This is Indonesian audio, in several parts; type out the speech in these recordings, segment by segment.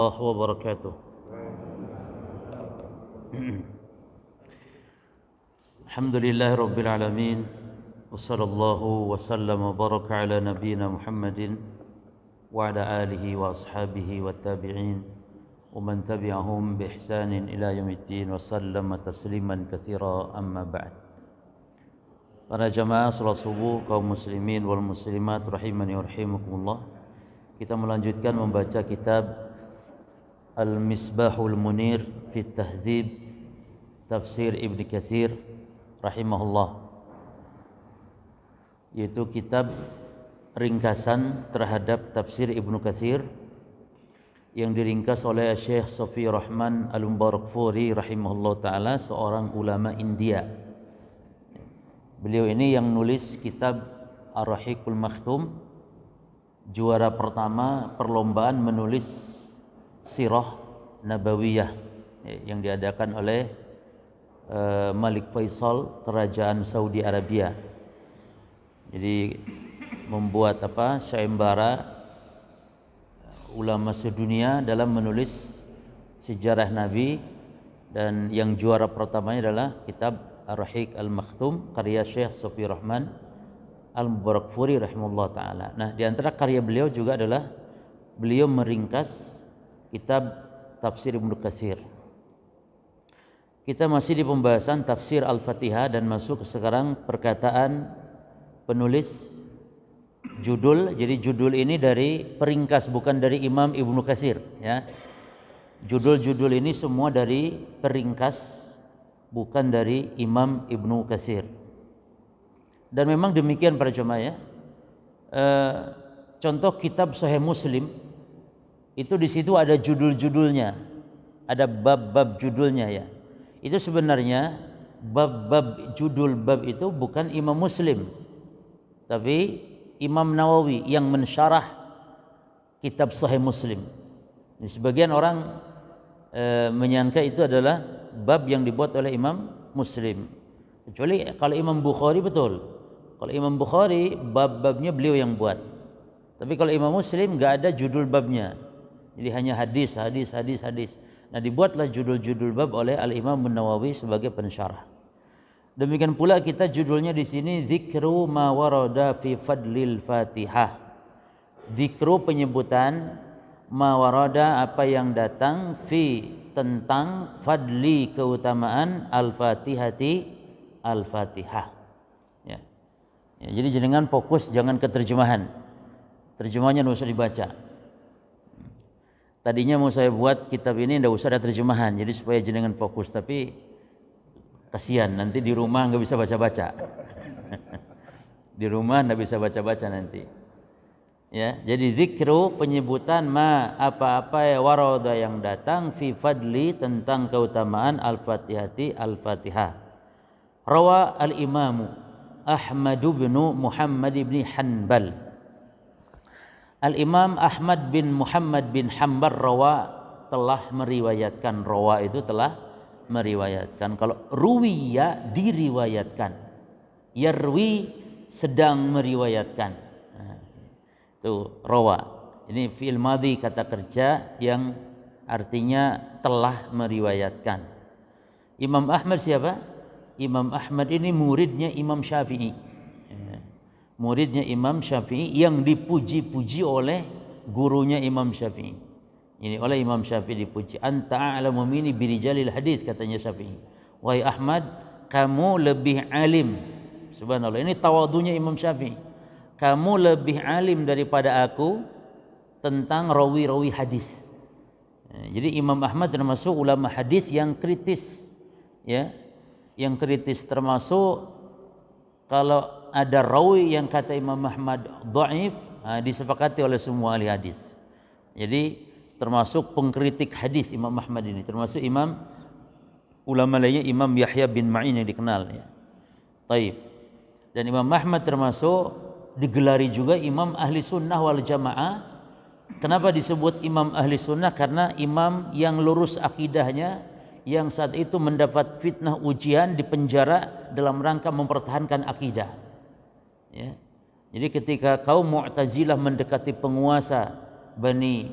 الله وبركاته. الحمد لله رب العالمين، وصلى الله وسلم وبارك على نبينا محمد وعلى آله وأصحابه والتابعين ومن تبعهم بإحسان إلى يوم الدين وسلم تسليما كثيرا. أما بعد. Para jamaah salat subuh kaum muslimin wal muslimat rahimani wa rahimakumullah, kita melanjutkan membaca kitab Al-Misbahul Munir fi Tahdhib Tafsir Ibnu Katsir rahimahullah, yaitu kitab ringkasan terhadap tafsir Ibnu Katsir yang diringkas oleh Syekh Safi Rahman Al-Mubarakfuri rahimahullah ta'ala, seorang ulama India. Beliau ini yang nulis kitab Ar-Rahiqul Makhtum, juara pertama perlombaan menulis sirah nabawiyah yang diadakan oleh Malik Faisal, kerajaan Saudi Arabia. Jadi membuat sayembara ulama sedunia dalam menulis sejarah Nabi, dan yang juara pertamanya adalah kitab Ar-Rahiq Al-Makhtum karya Syekh Safi Rahman Al-Mubarakfuri rahimahullah ta'ala. Nah, di antara karya beliau juga adalah beliau meringkas kitab Tafsir Ibnu Katsir. Kita masih di pembahasan tafsir Al-Fatihah dan masuk sekarang perkataan penulis judul. Jadi judul ini dari peringkas, bukan dari Imam Ibnu Katsir, ya. Judul-judul ini semua dari peringkas, bukan dari Imam Ibnu Katsir. Dan memang demikian para jemaah, ya. Contoh kitab Sahih Muslim itu di situ ada judul-judulnya, ada bab-bab judulnya, ya. Itu sebenarnya bab-bab judul bab itu bukan Imam Muslim, tapi Imam Nawawi yang mensyarah kitab Sahih Muslim. Sebagian orang menyangka itu adalah bab yang dibuat oleh Imam Muslim. Kecuali kalau Imam Bukhari, betul. Kalau Imam Bukhari bab-babnya beliau yang buat. Tapi kalau Imam Muslim enggak ada judul babnya. Jadi hanya hadis. Nah, dibuatlah judul-judul bab oleh Al-Imam Nawawi sebagai pensyarah. Demikian pula kita judulnya di sini Dzikru ma warada fi fadlil Fatihah. Dzikru penyebutan, ma warada apa yang datang, fi tentang, fadli keutamaan, al-Fatihati al-Fatihah. Ya. Jadi jangan fokus, jangan ke terjemahan. Terjemahannya tidak usah dibaca. Tadinya mau saya buat kitab ini tidak usah ada terjemahan, jadi supaya jenengan fokus, tapi kasihan nanti di rumah nggak bisa baca-baca. Di rumah nggak bisa baca-baca nanti. Ya, jadi zikru penyebutan ma apa-apa ya warada yang datang, fi fadli tentang keutamaan, al-Fatihati al-Fatihah. Rawa al-Imam Ahmad bin Muhammad bin Hanbal. Al-Imam Ahmad bin Muhammad bin Hanbal telah meriwayatkan. Rawa itu telah meriwayatkan. Kalau ruwiya diriwayatkan, yarwi sedang meriwayatkan. Nah, itu rawa. Ini fi'il madhi, kata kerja yang artinya telah meriwayatkan. Imam Ahmad siapa? Imam Ahmad ini muridnya Imam Syafi'i. Muridnya Imam Syafi'i yang dipuji-puji oleh gurunya Imam Syafi'i. Ini oleh Imam Syafi'i dipuji. Anta a'lamu minni birijalil hadis, katanya Syafi'i. Wahai Ahmad, kamu lebih alim. Subhanallah, ini tawadunya Imam Syafi'i. Kamu lebih alim daripada aku tentang rawi-rawi hadis. Jadi Imam Ahmad termasuk ulama hadis yang kritis, ya. Yang kritis, termasuk kalau ada rawi yang kata Imam Ahmad dhaif, disepakati oleh semua ahli hadis. Jadi termasuk pengkritik hadis Imam Ahmad ini, termasuk imam ulama lainnya Imam Yahya bin Ma'in yang dikenal, ya. Taib. Dan Imam Ahmad termasuk digelari juga Imam Ahli Sunnah wal Jamaah. Kenapa disebut Imam Ahli Sunnah? Karena imam yang lurus akidahnya, yang saat itu mendapat fitnah ujian di penjara dalam rangka mempertahankan akidah. Ya. Jadi ketika kaum Mu'tazilah mendekati penguasa Bani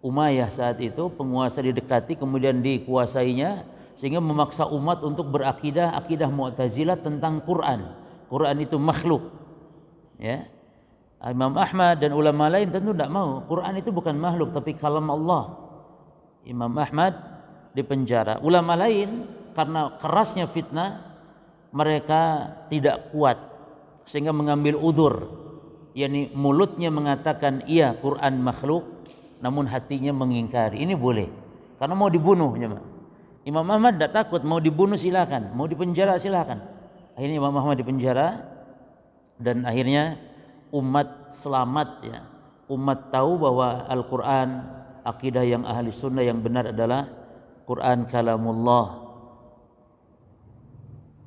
Umayyah saat itu penguasa didekati kemudian dikuasainya sehingga memaksa umat untuk berakidah akidah Mu'tazilah tentang Quran. Quran itu makhluk. Ya. Imam Ahmad dan ulama lain tentu tidak mau. Quran itu bukan makhluk tapi kalam Allah. Imam Ahmad dipenjara. Ulama lain karena kerasnya fitnah mereka tidak kuat sehingga mengambil uzur. yakni mulutnya mengatakan iya Quran makhluk namun hatinya mengingkari. Ini boleh karena mau dibunuh. Imam Ahmad tidak takut, mau dibunuh silakan, mau dipenjara silakan. Akhirnya Imam Ahmad dipenjara dan akhirnya umat selamat ya. Umat tahu bahwa Al-Quran, akidah yang ahli sunnah yang benar adalah Quran kalamullah.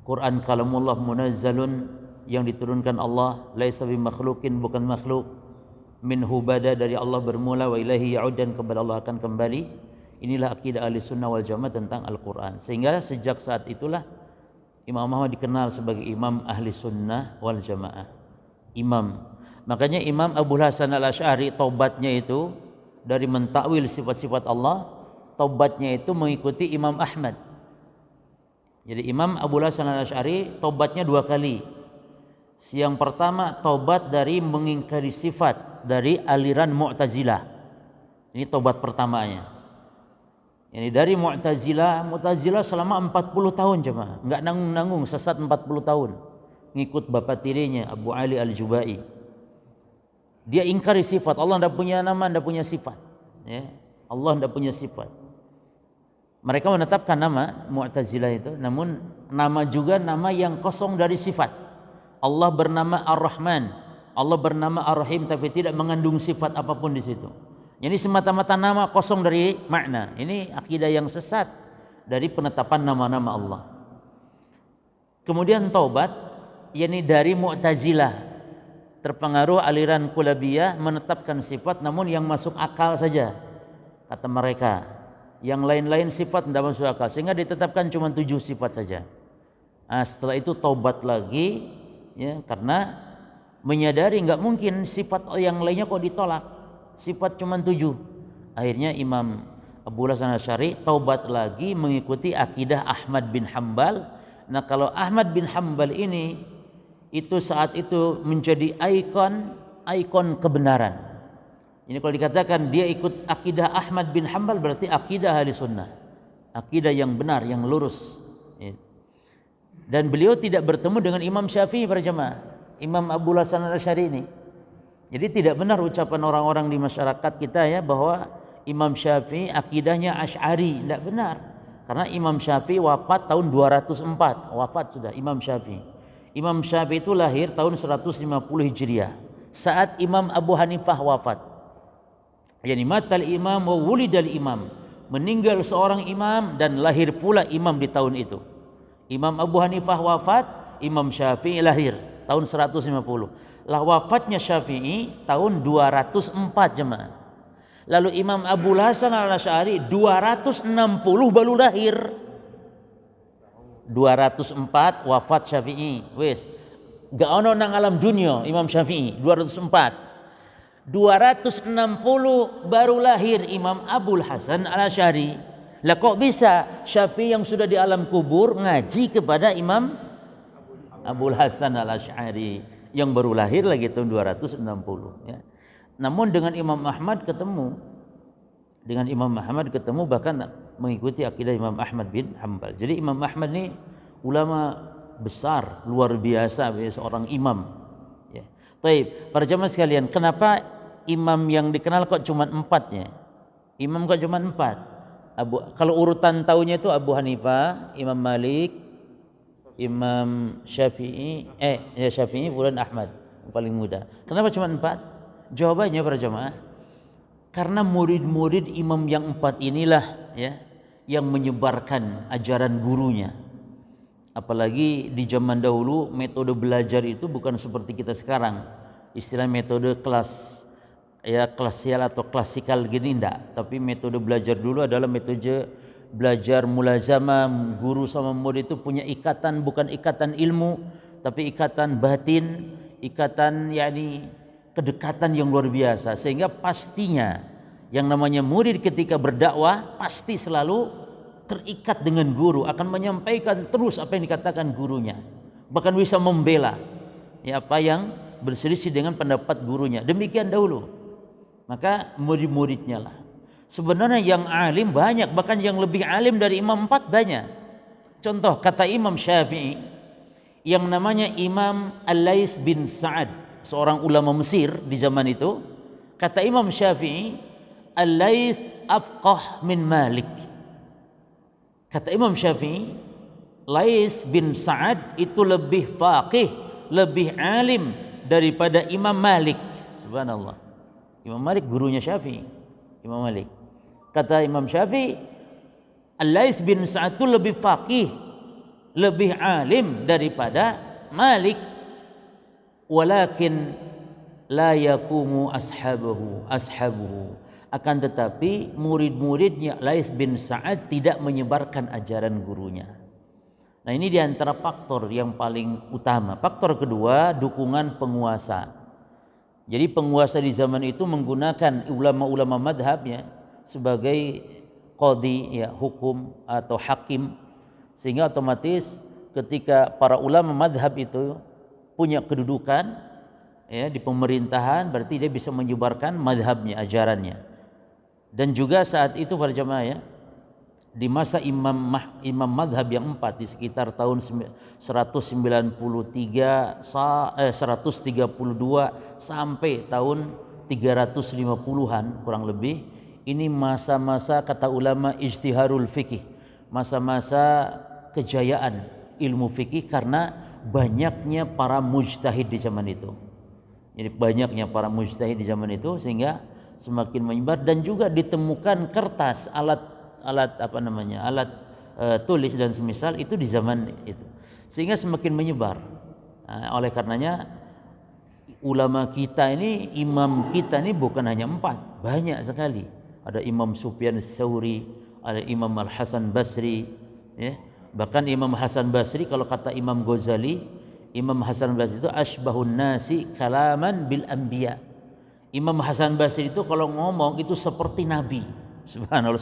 Quran kalamullah munazzalun, yang diturunkan Allah, laisa bimakhluqin, bukan makhluk, minhu bada, dari Allah bermula, wa ilaihi ya'ud, dan kepada Allah akan kembali. Inilah akidah ahli sunnah wal jamaah tentang Al-Quran. Sehingga sejak saat itulah Imam Ahmad dikenal sebagai imam ahli sunnah wal jamaah. Imam. Makanya Imam Abu Hasan al-Asy'ari taubatnya itu dari mentakwil sifat-sifat Allah, taubatnya itu mengikuti Imam Ahmad. Jadi Imam Abu Hasan al-Asy'ari taubatnya 2 kali. Yang pertama taubat dari mengingkari sifat dari aliran Mu'tazilah. Ini taubat pertamanya. Ini dari Mu'tazilah selama 40 tahun jemaah, enggak nanggung-nanggung, sesat 40 tahun. Ngikut bapak tirinya Abu Ali Al-Jubai. Dia ingkari sifat Allah, tidak punya nama, tidak punya sifat. Ya. Allah tidak punya sifat. Mereka menetapkan nama Mu'tazilah itu, namun nama juga nama yang kosong dari sifat. Allah bernama Ar-Rahman, Allah bernama Ar-Rahim, tapi tidak mengandung sifat apapun di situ. Jadi semata-mata nama kosong dari makna. Ini akidah yang sesat dari penetapan nama-nama Allah. Kemudian taubat, yakni dari Mu'tazilah, terpengaruh aliran Kulabiyah, menetapkan sifat namun yang masuk akal saja kata mereka. Yang lain-lain sifat tidak masuk akal, sehingga ditetapkan cuma 7 sifat saja. Nah, setelah itu taubat lagi ya, karena menyadari enggak mungkin sifat yang lainnya kok ditolak. Sifat cuma 7. Akhirnya Imam Abu Hasan al-Asy'ari taubat lagi mengikuti akidah Ahmad bin Hanbal. Nah, kalau Ahmad bin Hanbal ini itu saat itu menjadi ikon kebenaran. Ini kalau dikatakan dia ikut akidah Ahmad bin Hanbal berarti akidah ahli sunnah, akidah yang benar, yang lurus. Dan beliau tidak bertemu dengan Imam Syafi'i para jemaah, Imam Abu Hasan al-Asy'ari ini. Jadi tidak benar ucapan orang-orang di masyarakat kita ya bahwa Imam Syafi'i akidahnya Asy'ari, tidak benar. Karena Imam Syafi'i wafat tahun 204, wafat sudah Imam Syafi'i. Imam Syafi'i itu lahir tahun 150 Hijriah, saat Imam Abu Hanifah wafat. Yani matal imam wa wulidal imam, meninggal seorang imam dan lahir pula imam di tahun itu. Imam Abu Hanifah wafat, Imam Syafi'i lahir tahun 150. Lah wafatnya Syafi'i tahun 204 jemaah. Lalu Imam Abu Hasan al-Asy'ari 260 baru lahir. 204 wafat Syafi'i. Wes. Gak ono nang alam dunia Imam Syafi'i 204. 260 baru lahir Imam Abu Hasan al-Asy'ari. Lah kok bisa Syafi'i yang sudah di alam kubur ngaji kepada Imam Abu Hasan al-Asy'ari yang baru lahir lagi tahun 260 ya. Namun dengan Imam Ahmad ketemu bahkan mengikuti akidah Imam Ahmad bin Hanbal. Jadi Imam Ahmad ini ulama besar, luar biasa, seorang imam ya. Baik, para jamaah sekalian, kenapa imam yang dikenal kok cuma 4-nya? Imam kok cuma 4? Kalau urutan tahunnya itu Abu Hanifah, Imam Malik, Imam Syafi'i, Syafi'i bulan Ahmad yang paling muda. Kenapa cuma 4? Jawabannya para jamaah, karena murid-murid imam yang 4 inilah ya yang menyebarkan ajaran gurunya. Apalagi di zaman dahulu metode belajar itu bukan seperti kita sekarang. Istilah metode klasial atau klasikal gini enggak, tapi metode belajar dulu adalah metode belajar mulazamah, guru sama murid itu punya ikatan, bukan ikatan ilmu tapi ikatan batin, ikatan yakni kedekatan yang luar biasa, sehingga pastinya Yang namanya murid ketika berdakwah pasti selalu terikat dengan guru, akan menyampaikan terus apa yang dikatakan gurunya, bahkan bisa membela ya apa yang berselisih dengan pendapat gurunya. Demikian dahulu. Maka murid-muridnya lah. Sebenarnya yang alim banyak, bahkan yang lebih alim dari Imam 4 banyak. Contoh kata Imam Syafi'i yang namanya Imam Al-Laits bin Sa'ad, seorang ulama Mesir di zaman itu. Kata Imam Syafi'i, Al-Laits afqah min Malik. Kata Imam Syafi'i, Laits bin Sa'ad itu lebih faqih, lebih alim daripada Imam Malik. Subhanallah. Imam Malik gurunya Syafi'i. Imam Malik. Kata Imam Syafi'i, Al-Laits bin Sa'ad itu lebih faqih, lebih alim daripada Malik. Walakin la yakumu ashabuhu. Akan tetapi murid-muridnya Laits bin Sa'ad tidak menyebarkan ajaran gurunya. Nah, ini diantara faktor yang paling utama. Faktor kedua, dukungan penguasa. Jadi penguasa di zaman itu menggunakan ulama-ulama madhabnya sebagai qadhi, ya, hukum atau hakim, sehingga otomatis ketika para ulama madhab itu punya kedudukan ya di pemerintahan, berarti dia bisa menyebarkan madhabnya, ajarannya. Dan juga saat itu para jemaah ya, di masa imam madhab yang 4 di sekitar tahun 192 sampai tahun 350-an kurang lebih, ini masa-masa kata ulama ijtiharul fikih, masa-masa kejayaan ilmu fikih karena banyaknya para mujtahid di zaman itu. Jadi banyaknya para mujtahid di zaman itu sehingga semakin menyebar, dan juga ditemukan kertas, alat tulis dan semisal itu di zaman itu, sehingga semakin menyebar. Nah, oleh karenanya ulama kita ini, imam kita ini bukan hanya 4, banyak sekali. Ada Imam Sufyan Ats-Tsauri, ada Imam Al-Hasan Basri, ya. Bahkan Imam Hasan Basri kalau kata Imam Ghazali, Imam Hasan Basri itu asbahun nasi kalaman bil anbiya. Imam Hasan Basri itu kalau ngomong itu seperti Nabi. Subhanallah,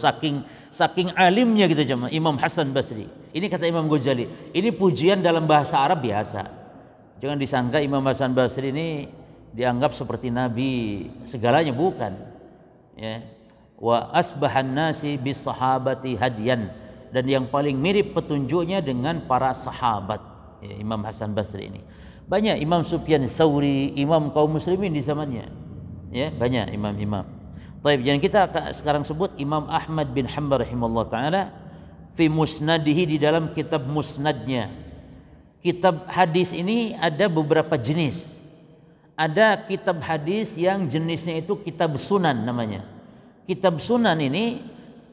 saking alimnya gitu jemaah Imam Hasan Basri. Ini kata Imam Ghazali. Ini pujian dalam bahasa Arab biasa. Jangan disangka Imam Hasan Basri ini dianggap seperti Nabi segalanya, bukan. Ya. Wa asbahan nasi bis sahabati hadiyan, dan yang paling mirip petunjuknya dengan para sahabat. Ya, Imam Hasan Basri ini. Banyak Imam Sufyan Ats-Tsauri, imam kaum muslimin di zamannya. Ya, banyak imam-imam. Baik, yang kita sekarang sebut Imam Ahmad bin Hanbal rahimahullah taala fi musnadihi, di dalam kitab musnadnya. Kitab hadis ini ada beberapa jenis. Ada kitab hadis yang jenisnya itu kitab sunan namanya. Kitab sunan ini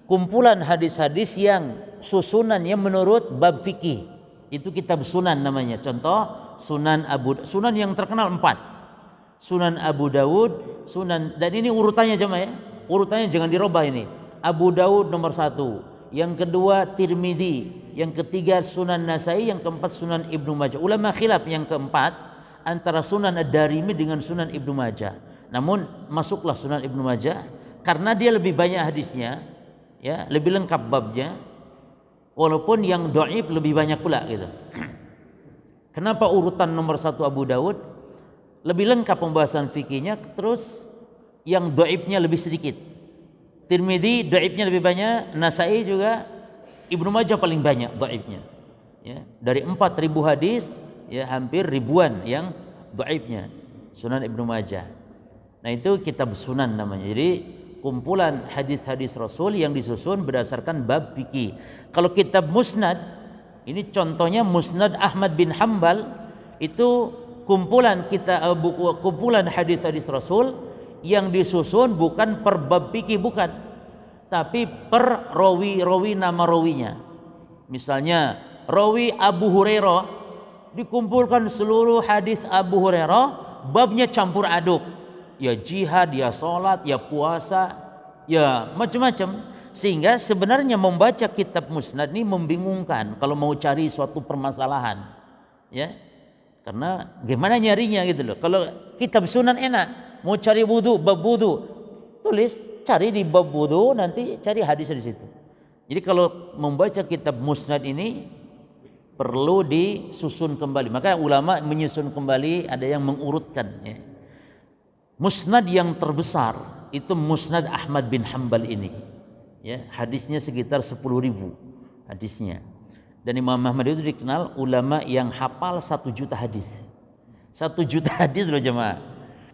kumpulan hadis-hadis yang susunannya menurut bab fikih. Itu kitab sunan namanya. Contoh Sunan yang terkenal 4. Sunan Abu Dawud, Sunan, dan ini urutannya jemaah ya. Urutannya jangan dirubah ini. Abu Dawud nomor 1, yang kedua Tirmidzi, yang ketiga Sunan Nasai, yang keempat Sunan Ibnu Majah. Ulama khilaf yang keempat antara Sunan Ad-Darimi dengan Sunan Ibnu Majah. Namun masuklah Sunan Ibnu Majah karena dia lebih banyak hadisnya, ya, lebih lengkap babnya. Walaupun yang dhaif lebih banyak pula gitu. Kenapa urutan nomor 1 Abu Dawud? Lebih lengkap pembahasan fikihnya, terus yang dhaifnya lebih sedikit. Tirmidzi dhaifnya lebih banyak, Nasai juga, Ibnu Majah paling banyak dhaifnya. Ya, dari 4.000 hadis, ya hampir ribuan yang dhaifnya. Sunan Ibnu Majah. Nah, itu kitab sunan namanya. Jadi kumpulan hadis-hadis Rasul yang disusun berdasarkan bab fikih. Kalau kitab musnad, ini contohnya Musnad Ahmad bin Hanbal, itu kumpulan kumpulan hadis-hadis Rasul yang disusun bukan per bab fikih, bukan, tapi per rawi nama rawinya. Misalnya rawi Abu Hurairah, dikumpulkan seluruh hadis Abu Hurairah, babnya campur aduk, ya jihad, ya salat, ya puasa, ya macam-macam. Sehingga sebenarnya membaca kitab musnad ini membingungkan kalau mau cari suatu permasalahan, ya. Karena gimana nyarinya gitu loh. Kalau kitab sunan enak, mau cari wudu, bab wudu, tulis, cari di bab wudu, nanti cari hadis di situ. Jadi kalau membaca kitab musnad ini perlu disusun kembali. Maka ulama menyusun kembali, ada yang mengurutkan. Ya. Musnad yang terbesar itu Musnad Ahmad bin Hanbal ini. Ya, hadisnya sekitar 10.000 hadisnya. Dan Imam Ahmad itu dikenal ulama yang hafal 1 juta hadis. 1 juta hadis loh jemaah.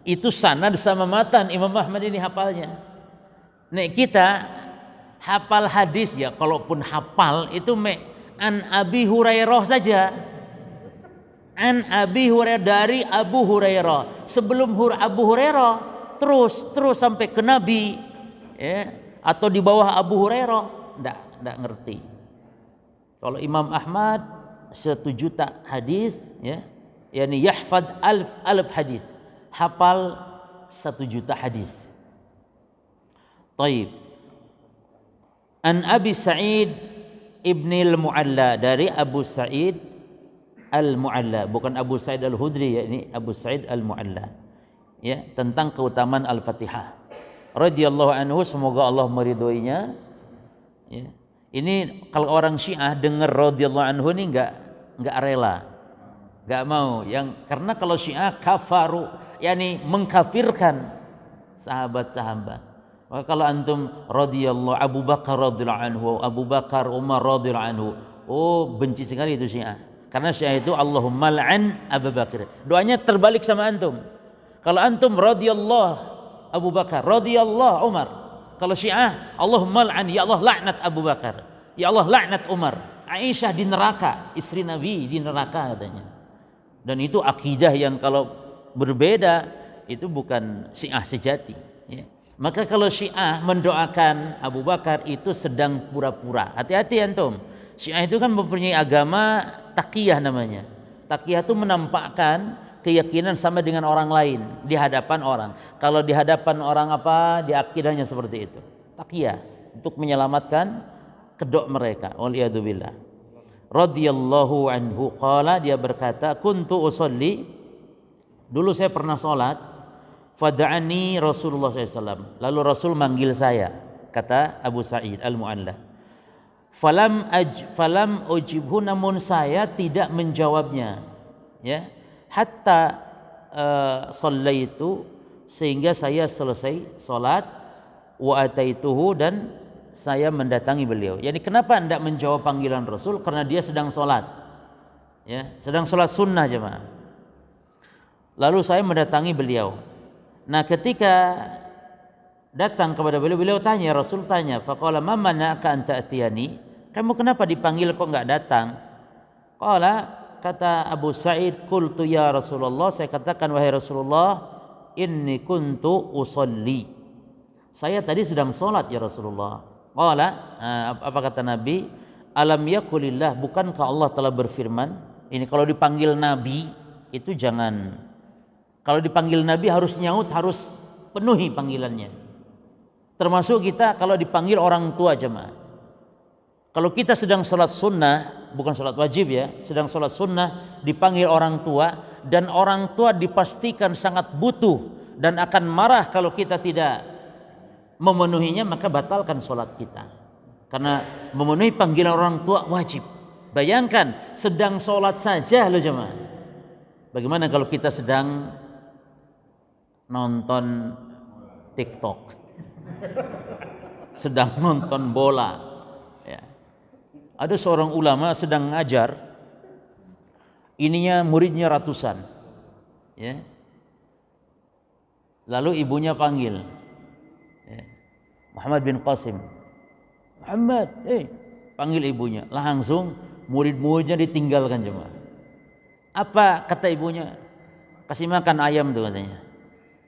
Itu sanad sama matan Imam Ahmad ini hafalnya. Nek kita hafal hadis ya, kalaupun hafal itu an Abi Hurairah saja. An Abi Hurairah, dari Abu Hurairah. Sebelum Abu Hurairah terus sampai ke Nabi, ya, atau di bawah Abu Hurairah, enggak ngerti. Kalau Imam Ahmad 1 juta hadis, ya, yakni yahfad alf hadis, hafal 1 juta hadis. Taib. An Abi Sa'id ibn al-Mu'alla, dari Abu Sa'id al-Mu'alla, bukan Abu Sa'id al-Hudri, ya, ini Abu Sa'id al-Mu'alla, ya, tentang keutamaan Al-Fatihah radhiyallahu anhu, semoga Allah meridhoinya. Ya. Ini kalau orang Syiah dengar radhiyallahu anhu ini enggak rela, enggak mau, karena kalau Syiah kafaru, yakni mengkafirkan sahabat-sahabat. Maka kalau antum radhiyallahu Abu Bakar radhiyallahu anhu, Abu Bakar, Umar radhiyallahu anhu, oh benci sekali itu Syiah. Karena Syiah itu Allahumma la'an Abu Bakar. Doanya terbalik sama antum. Kalau antum radhiyallahu Abu Bakar, radhiyallahu Umar. Kalau Syiah Allahumma la'an, ya Allah laknat Abu Bakar, ya Allah laknat Umar. Aisyah di neraka, istri Nabi di neraka katanya. Dan itu akidah yang kalau berbeda itu bukan Syiah sejati, ya. Maka kalau Syiah mendoakan Abu Bakar itu sedang pura-pura. Hati-hati antum. Syiah itu kan mempunyai agama taqiyah namanya. Taqiyah itu menampakkan keyakinan sama dengan orang lain di hadapan orang. Kalau di hadapan orang apa, di akidahnya seperti itu. Taqiyah, untuk menyelamatkan kedok mereka. Waliyadzubillah. Radhiyallahu anhu qala, dia berkata, kuntu usolli, dulu saya pernah sholat, fada'ani Rasulullah SAW, lalu Rasul manggil saya, kata Abu Sa'id al-Mu'alla. Falam ujibhu, namun saya tidak menjawabnya, ya, hatta shallaitu, sehingga saya selesai salat, wa ataituhu, dan saya mendatangi beliau. Jadi kenapa tidak menjawab panggilan Rasul? Karena dia sedang salat, ya, sedang salat sunnah jemaah. Lalu saya mendatangi beliau. Nah, ketika datang kepada beliau, beliau tanya, Rasul tanya, faqala ma mana'aka an ta'tiyani, kamu kenapa dipanggil kok enggak datang? Qala, kata Abu Sa'id, qultu ya Rasulullah, saya katakan wahai Rasulullah, inni kuntu usolli, saya tadi sedang salat ya Rasulullah. Qala, apa kata Nabi? Alam yakulillah, bukankah Allah telah berfirman? Ini kalau dipanggil Nabi itu jangan, kalau dipanggil Nabi harus nyaut, harus penuhi panggilannya. Termasuk kita kalau dipanggil orang tua jemaah. Kalau kita sedang sholat sunnah, bukan sholat wajib ya, sedang sholat sunnah, dipanggil orang tua, dan orang tua dipastikan sangat butuh dan akan marah kalau kita tidak memenuhinya, maka batalkan sholat kita. Karena memenuhi panggilan orang tua wajib. Bayangkan sedang sholat saja loh jemaah. Bagaimana kalau kita sedang nonton TikTok, sedang nonton bola, ya. Ada seorang ulama sedang ngajar, ininya muridnya ratusan, ya. Lalu ibunya panggil, ya, Muhammad bin Qasim, Muhammad, panggil ibunya, langsung murid-muridnya ditinggalkan jemaah. Apa kata ibunya? Kasih makan ayam tuh katanya.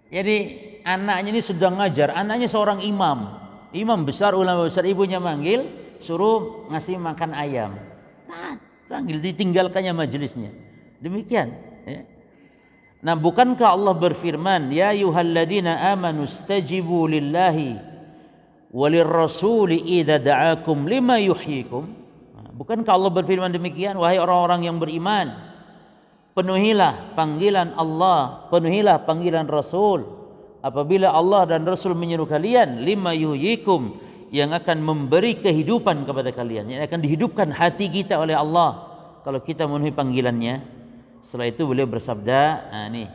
Jadi anaknya ini sudah ngajar, anaknya seorang imam besar, ulama besar, ibunya manggil, suruh ngasih makan ayam. Nah, panggil, ditinggalkannya majelisnya. Demikian, ya. Nah, bukankah Allah berfirman, ya ayyuhalladzina amanu stajibu lillahi walirrasuli idza da'akum lima yuhyikum. Nah, bukankah Allah berfirman demikian, wahai orang-orang yang beriman, penuhilah panggilan Allah, penuhilah panggilan Rasul apabila Allah dan Rasul menyuruh kalian lima yuhyikum, yang akan memberi kehidupan kepada kalian, yang akan dihidupkan hati kita oleh Allah kalau kita memenuhi panggilannya. Setelah itu beliau bersabda, nih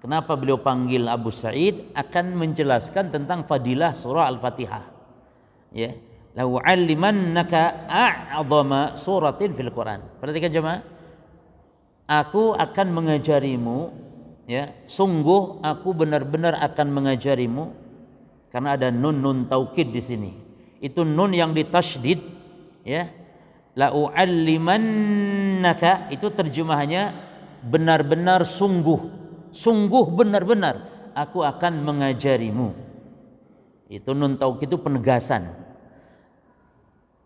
kenapa beliau panggil Abu Sa'id, akan menjelaskan tentang fadilah surah Al-Fatihah. Ya, la u'allimannaka a'zama suratin fil Quran. Perhatikan jemaah, aku akan mengajarimu, ya, sungguh aku benar-benar akan mengajarimu, karena ada nun taukid di sini. Itu nun yang ditasydid, ya. La u'allimannaka itu terjemahannya benar-benar sungguh. Sungguh benar-benar aku akan mengajarimu. Itu nun taukid itu penegasan.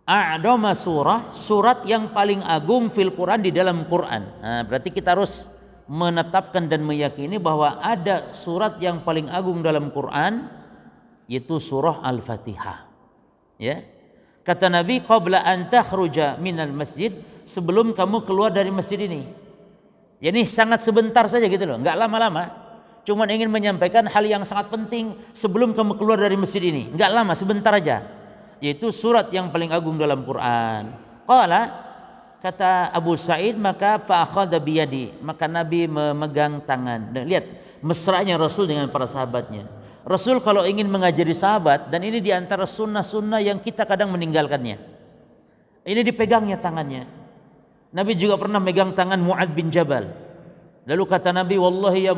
A'dama surah, surat yang paling agung fil Quran, di dalam Quran. Nah, berarti kita harus menetapkan dan meyakini bahwa ada surat yang paling agung dalam Quran, yaitu surah Al-Fatihah. Ya. Kata Nabi, qabla an takhruja minal masjid, sebelum kamu keluar dari masjid ini. Ya, ini sangat sebentar saja gitu loh, enggak lama-lama. Cuman ingin menyampaikan hal yang sangat penting sebelum kamu keluar dari masjid ini. Enggak lama, sebentar aja. Yaitu surat yang paling agung dalam Quran. Qala, kata Abu Sa'id, maka fa'akhadha biyadi, maka Nabi memegang tangan. Dan lihat mesranya Rasul dengan para sahabatnya. Rasul kalau ingin mengajari sahabat, dan ini diantara sunnah-sunnah yang kita kadang meninggalkannya, ini dipegangnya tangannya. Nabi juga pernah megang tangan Mu'ad bin Jabal. Lalu kata Nabi, wallahi ya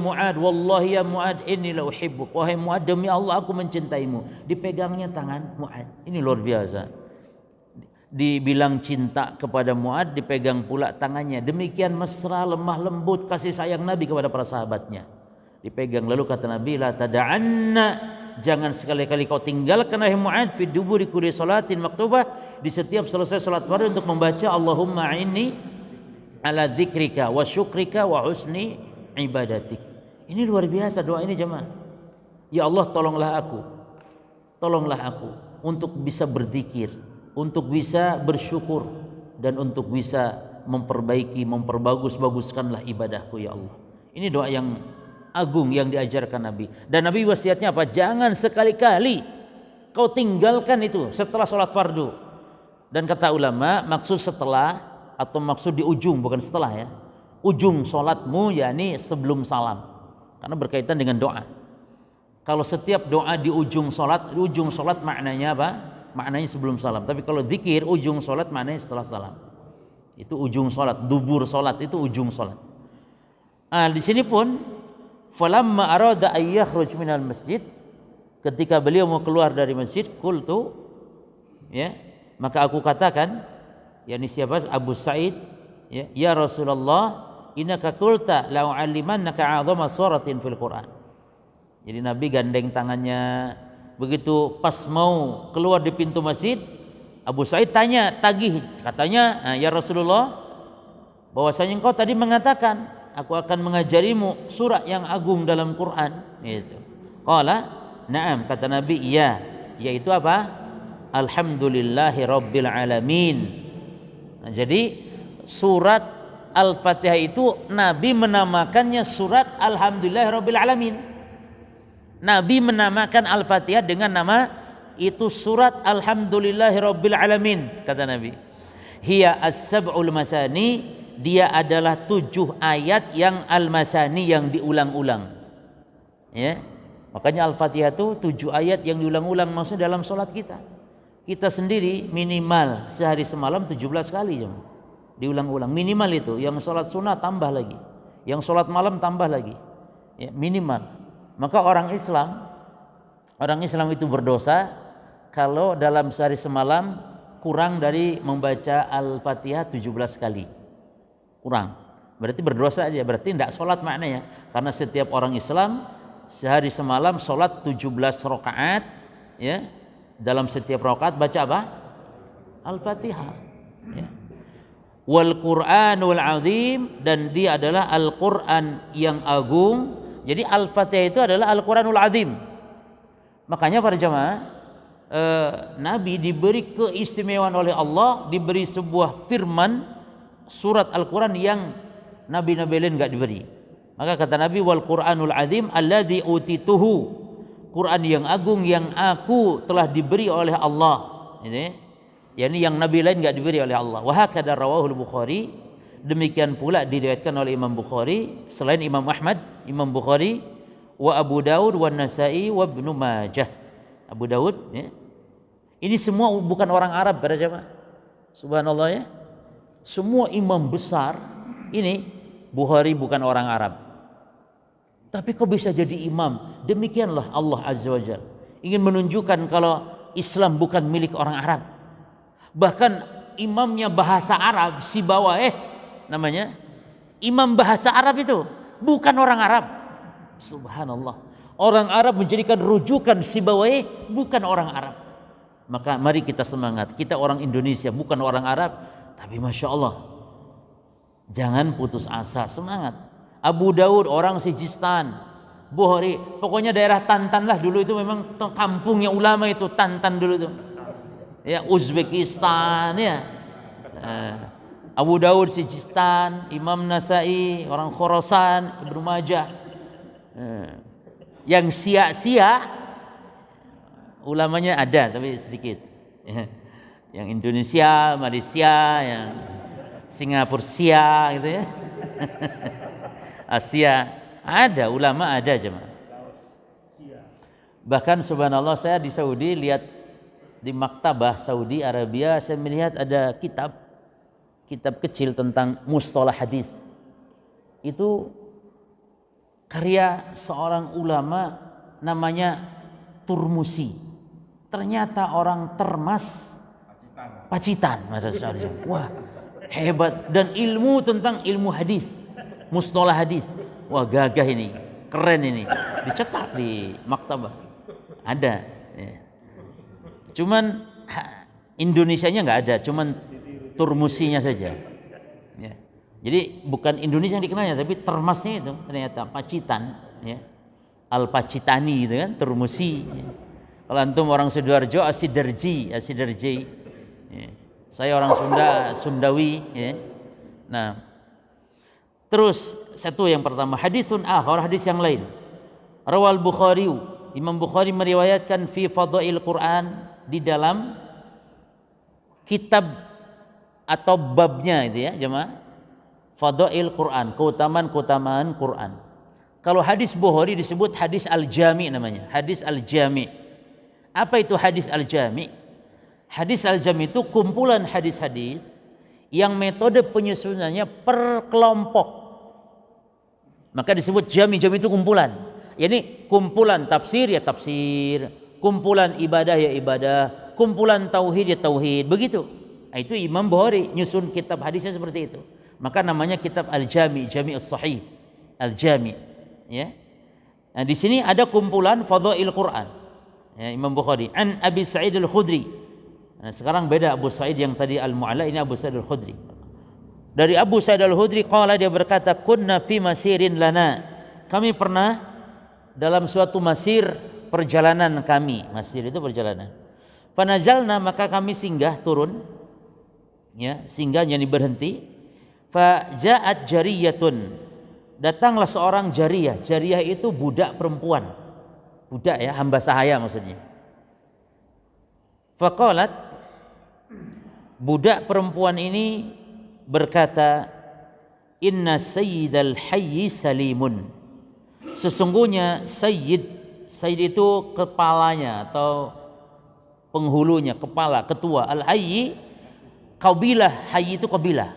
Mu'ad, inni la uhibbuk. Wahai Mu'ad, demi Allah aku mencintaimu. Dipegangnya tangan Mu'ad. Ini luar biasa. Dibilang cinta kepada Mu'ad, dipegang pula tangannya. Demikian mesra, lemah lembut kasih sayang Nabi kepada para sahabatnya. Dipegang. Lalu kata Nabi, la tada'anna, jangan sekali-kali kau tinggalkan wahai Mu'ad, fi duburi kulli salatin maktubah, di setiap selesai salat fardu untuk membaca Allahumma inni ala dzikrika wa syukrika wa husni ibadatik. Ini luar biasa doa ini jemaah. Ya Allah, tolonglah aku untuk bisa berzikir, untuk bisa bersyukur, dan untuk bisa memperbaguskanlah ibadahku ya Allah. Ini doa yang agung yang diajarkan Nabi. Dan Nabi wasiatnya apa? Jangan sekali-kali kau tinggalkan itu setelah sholat fardu. Dan kata ulama, maksud setelah atau maksud di ujung, bukan setelah ya. Ujung sholatmu, yakni sebelum salam. Karena berkaitan dengan doa. Kalau setiap doa di ujung sholat maknanya apa? Maknanya sebelum salam. Tapi kalau zikir, ujung sholat maknanya setelah salam. Itu ujung sholat, dubur sholat itu ujung sholat. Di sini pun, falamma arada an yakhruj minal masjid, ketika beliau mau keluar dari masjid, qultu, ya, maka aku katakan, yakni siapa? Abu Sa'id, ya Rasulullah, innaka qulta la u'allimannaka 'azama suratin fil Quran. Jadi Nabi gandeng tangannya. Begitu pas mau keluar di pintu masjid, Abu Sa'id tagih, katanya, ya Rasulullah, bahwasanya engkau tadi mengatakan aku akan mengajarimu surah yang agung dalam Quran, gitu. Qala, na'am, kata Nabi, iya, yaitu apa? Alhamdulillahi rabbil alamin. Nah, jadi surat Al-Fatihah itu Nabi menamakannya surat Alhamdulillahi rabbil alamin. Nabi menamakan Al-Fatihah dengan nama itu surat Alhamdulillahi rabbil alamin, kata Nabi. Hiya as-sab'ul masani, dia adalah 7 ayat yang al-masani, yang diulang-ulang. Ya. Makanya Al-Fatihah itu 7 ayat yang diulang-ulang, maksudnya dalam sholat kita. Kita sendiri minimal sehari semalam 17 kali diulang-ulang, minimal itu. Yang sholat sunnah tambah lagi, yang sholat malam tambah lagi, ya, minimal. Maka orang Islam itu berdosa kalau dalam sehari semalam kurang dari membaca Al-Fatihah 17 kali. Kurang, berarti berdosa aja, berarti tidak sholat maknanya. Karena setiap orang Islam sehari semalam sholat 17 rakaat, ya. Dalam setiap rakaat baca apa? Al-Fatihah, ya. Wal Qur'anul Azim, dan dia adalah Al-Quran yang agung. Jadi Al-Fatihah itu adalah Al-Quranul Azim. Makanya para jamaah, Nabi diberi keistimewaan oleh Allah, diberi sebuah firman surat Al-Quran yang nabi-nabi lain enggak diberi. Maka kata Nabi, wal Qur'anul Azim alladzi utituhu, Quran yang agung yang aku telah diberi oleh Allah. Ini, yakni yang nabi lain enggak diberi oleh Allah. Wa hakadha rawahul Bukhari, demikian pula diriwayatkan oleh Imam Bukhari selain Imam Ahmad, Imam Bukhari wa Abu Daud wa Nasa'i wa Ibnu Majah. Abu Daud ya. Ini semua bukan orang Arab para jemaah. Subhanallah ya. Semua imam besar ini Bukhari bukan orang Arab. Tapi kok bisa jadi imam? Demikianlah Allah Azza wa Jalla ingin menunjukkan kalau Islam bukan milik orang Arab. Bahkan imamnya bahasa Arab, Sibawayh namanya. Imam bahasa Arab itu bukan orang Arab. Subhanallah. Orang Arab menjadikan rujukan Sibawayh bukan orang Arab. Maka mari kita semangat. Kita orang Indonesia bukan orang Arab, tapi Masya Allah, jangan putus asa, semangat. Abu Daud orang Sijistan, Bukhari pokoknya daerah Tantan lah dulu itu, memang kampungnya ulama itu Tantan dulu itu ya, Uzbekistan ya. Abu Daud Sijistan, Imam Nasa'i orang Khorasan, Ibnu Majah. Yang sia-sia ulamanya ada tapi sedikit. Yang Indonesia, Malaysia, yang Singapura sia gitu ya. Asia ada, ulama ada jemaah. Bahkan subhanallah saya di Saudi lihat di maktabah Saudi Arabia, saya melihat ada kitab kecil tentang mustalah hadis. Itu karya seorang ulama namanya Turmusi. Ternyata orang Termas Pacitan. Wah, hebat, dan ilmu tentang ilmu hadis, mustalah hadis. Wah, gagah ini, keren ini. Dicetak di maktabah. Ada. Ya. Cuman Indonesianya nggak ada, cuman Turmusinya saja. Ya. Jadi bukan Indonesia yang dikenalnya, tapi Termasnya itu ternyata Pacitan. Ya. Al-Pacitani gitu kan, Turmusi. Ya. Kalau antum orang Sidoarjo, Asidarji. Ya. Saya orang Sundawi. Ya. Nah, terus satu yang pertama, hadisun hadis yang lain. Rawal Bukhari, Imam Bukhari meriwayatkan fi fadhail Quran, di dalam kitab atau babnya itu ya jemaah, fadhail Quran, keutamaan Quran. Kalau hadis Bukhari disebut hadis al-jami namanya, hadis al-jami. Apa itu hadis al-jami? Hadis al-jami itu kumpulan hadis-hadis yang metode penyusunannya per kelompok. Maka disebut jami itu kumpulan. Yani kumpulan tafsir ya tafsir, kumpulan ibadah ya ibadah, kumpulan tauhid ya tauhid, begitu. Nah, itu Imam Bukhari nyusun kitab hadisnya seperti itu. Maka namanya kitab Al-Jami, Jami'us Sahih, Al-Jami, ya. Nah, di sini ada kumpulan fadhail Quran. Ya, Imam Bukhari an Abi Sa'id Al-Khudri. Nah, sekarang beda Abu Sa'id yang tadi Al-Mu'alla, ini Abu Sa'id Al-Khudri. Dari Abu Sa'id Al-Khudri qala, dia berkata, kunna fi masirin lana. Kami pernah dalam suatu masir, perjalanan kami. Masir itu perjalanan. Fanazalna, maka kami singgah, turun. Ya, singgah yani berhenti. Fa ja'at jariyatun. Datanglah seorang jariyah. Jariyah itu budak perempuan. Budak ya, hamba sahaya maksudnya. Faqalat, budak perempuan ini berkata, inna sayyidal hayyi salimun. Sesungguhnya sayyid itu kepalanya atau penghulunya, kepala, ketua. Al-hayyi qabilah, hayyi itu qabilah.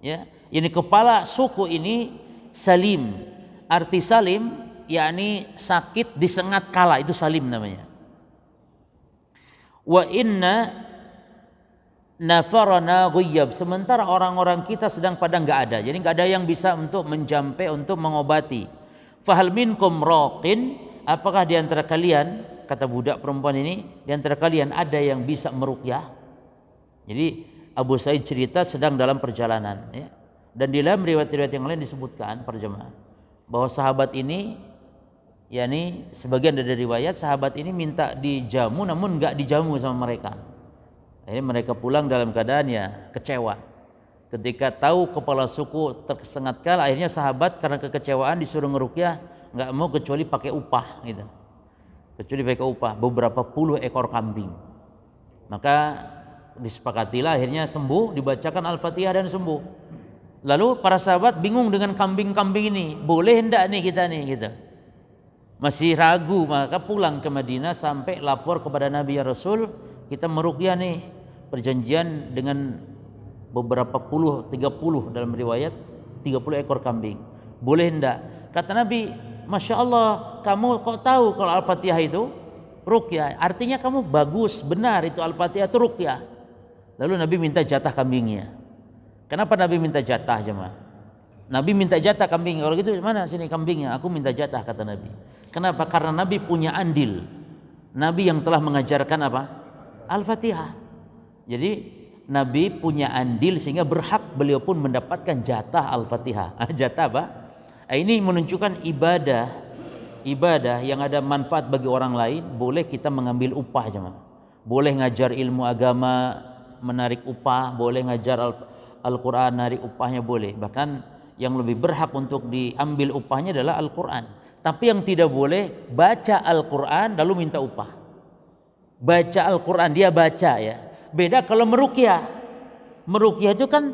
Ya, ini kepala suku ini salim. Arti salim yakni sakit disengat kala, itu salim namanya. Wa inna nafarana ghayyab, sementara orang-orang kita sedang pada enggak ada. Jadi enggak ada yang bisa untuk menjampe, untuk mengobati. Fahal minkum raqin, apakah di antara kalian, kata budak perempuan ini, di antara kalian ada yang bisa meruqyah? Jadi Abu Sa'id cerita sedang dalam perjalanan ya. Dan di dalam riwayat-riwayat yang lain disebutkan para jemaah bahwa sahabat ini, yakni sebagian dari riwayat, sahabat ini minta dijamu namun enggak dijamu sama mereka. Akhirnya mereka pulang dalam keadaan ya kecewa. Ketika tahu kepala suku tersengat kala, akhirnya sahabat karena kekecewaan disuruh ngeruqyah, enggak mau kecuali pakai upah gitu. kecuali mereka upah beberapa puluh ekor kambing. Maka disepakatilah akhirnya sembuh, dibacakan Al-Fatihah dan sembuh. Lalu para sahabat bingung dengan kambing-kambing ini, boleh hendak nih kita nih gitu. Masih ragu, maka pulang ke Madinah sampai lapor kepada Nabi, ya Rasul, kita meruqyah nih, perjanjian dengan beberapa puluh, 30 dalam riwayat 30 ekor kambing. Boleh hendak? Kata Nabi, Masya Allah, kamu kok tahu kalau Al-Fatihah itu ruqyah? Artinya kamu bagus, benar itu Al-Fatihah itu ruqyah. Lalu Nabi minta jatah kambingnya. Kenapa Nabi minta jatah, jemaah? Nabi minta jatah kambing. Kalau gitu mana sini kambingnya? Aku minta jatah, kata Nabi. Kenapa? Karena Nabi punya andil. Nabi yang telah mengajarkan apa? Al-Fatihah. Jadi Nabi punya andil sehingga berhak beliau pun mendapatkan jatah Al-Fatihah. Jatah apa? Ini menunjukkan ibadah yang ada manfaat bagi orang lain, boleh kita mengambil upah, jemaah. Boleh ngajar ilmu agama, menarik upah, boleh ngajar Al-Quran, narik upahnya boleh. Bahkan yang lebih berhak untuk diambil upahnya adalah Al-Quran. Tapi yang tidak boleh baca Al-Quran lalu minta upah. Baca Al-Quran, dia baca ya. Beda kalau meruqyah. Meruqyah itu kan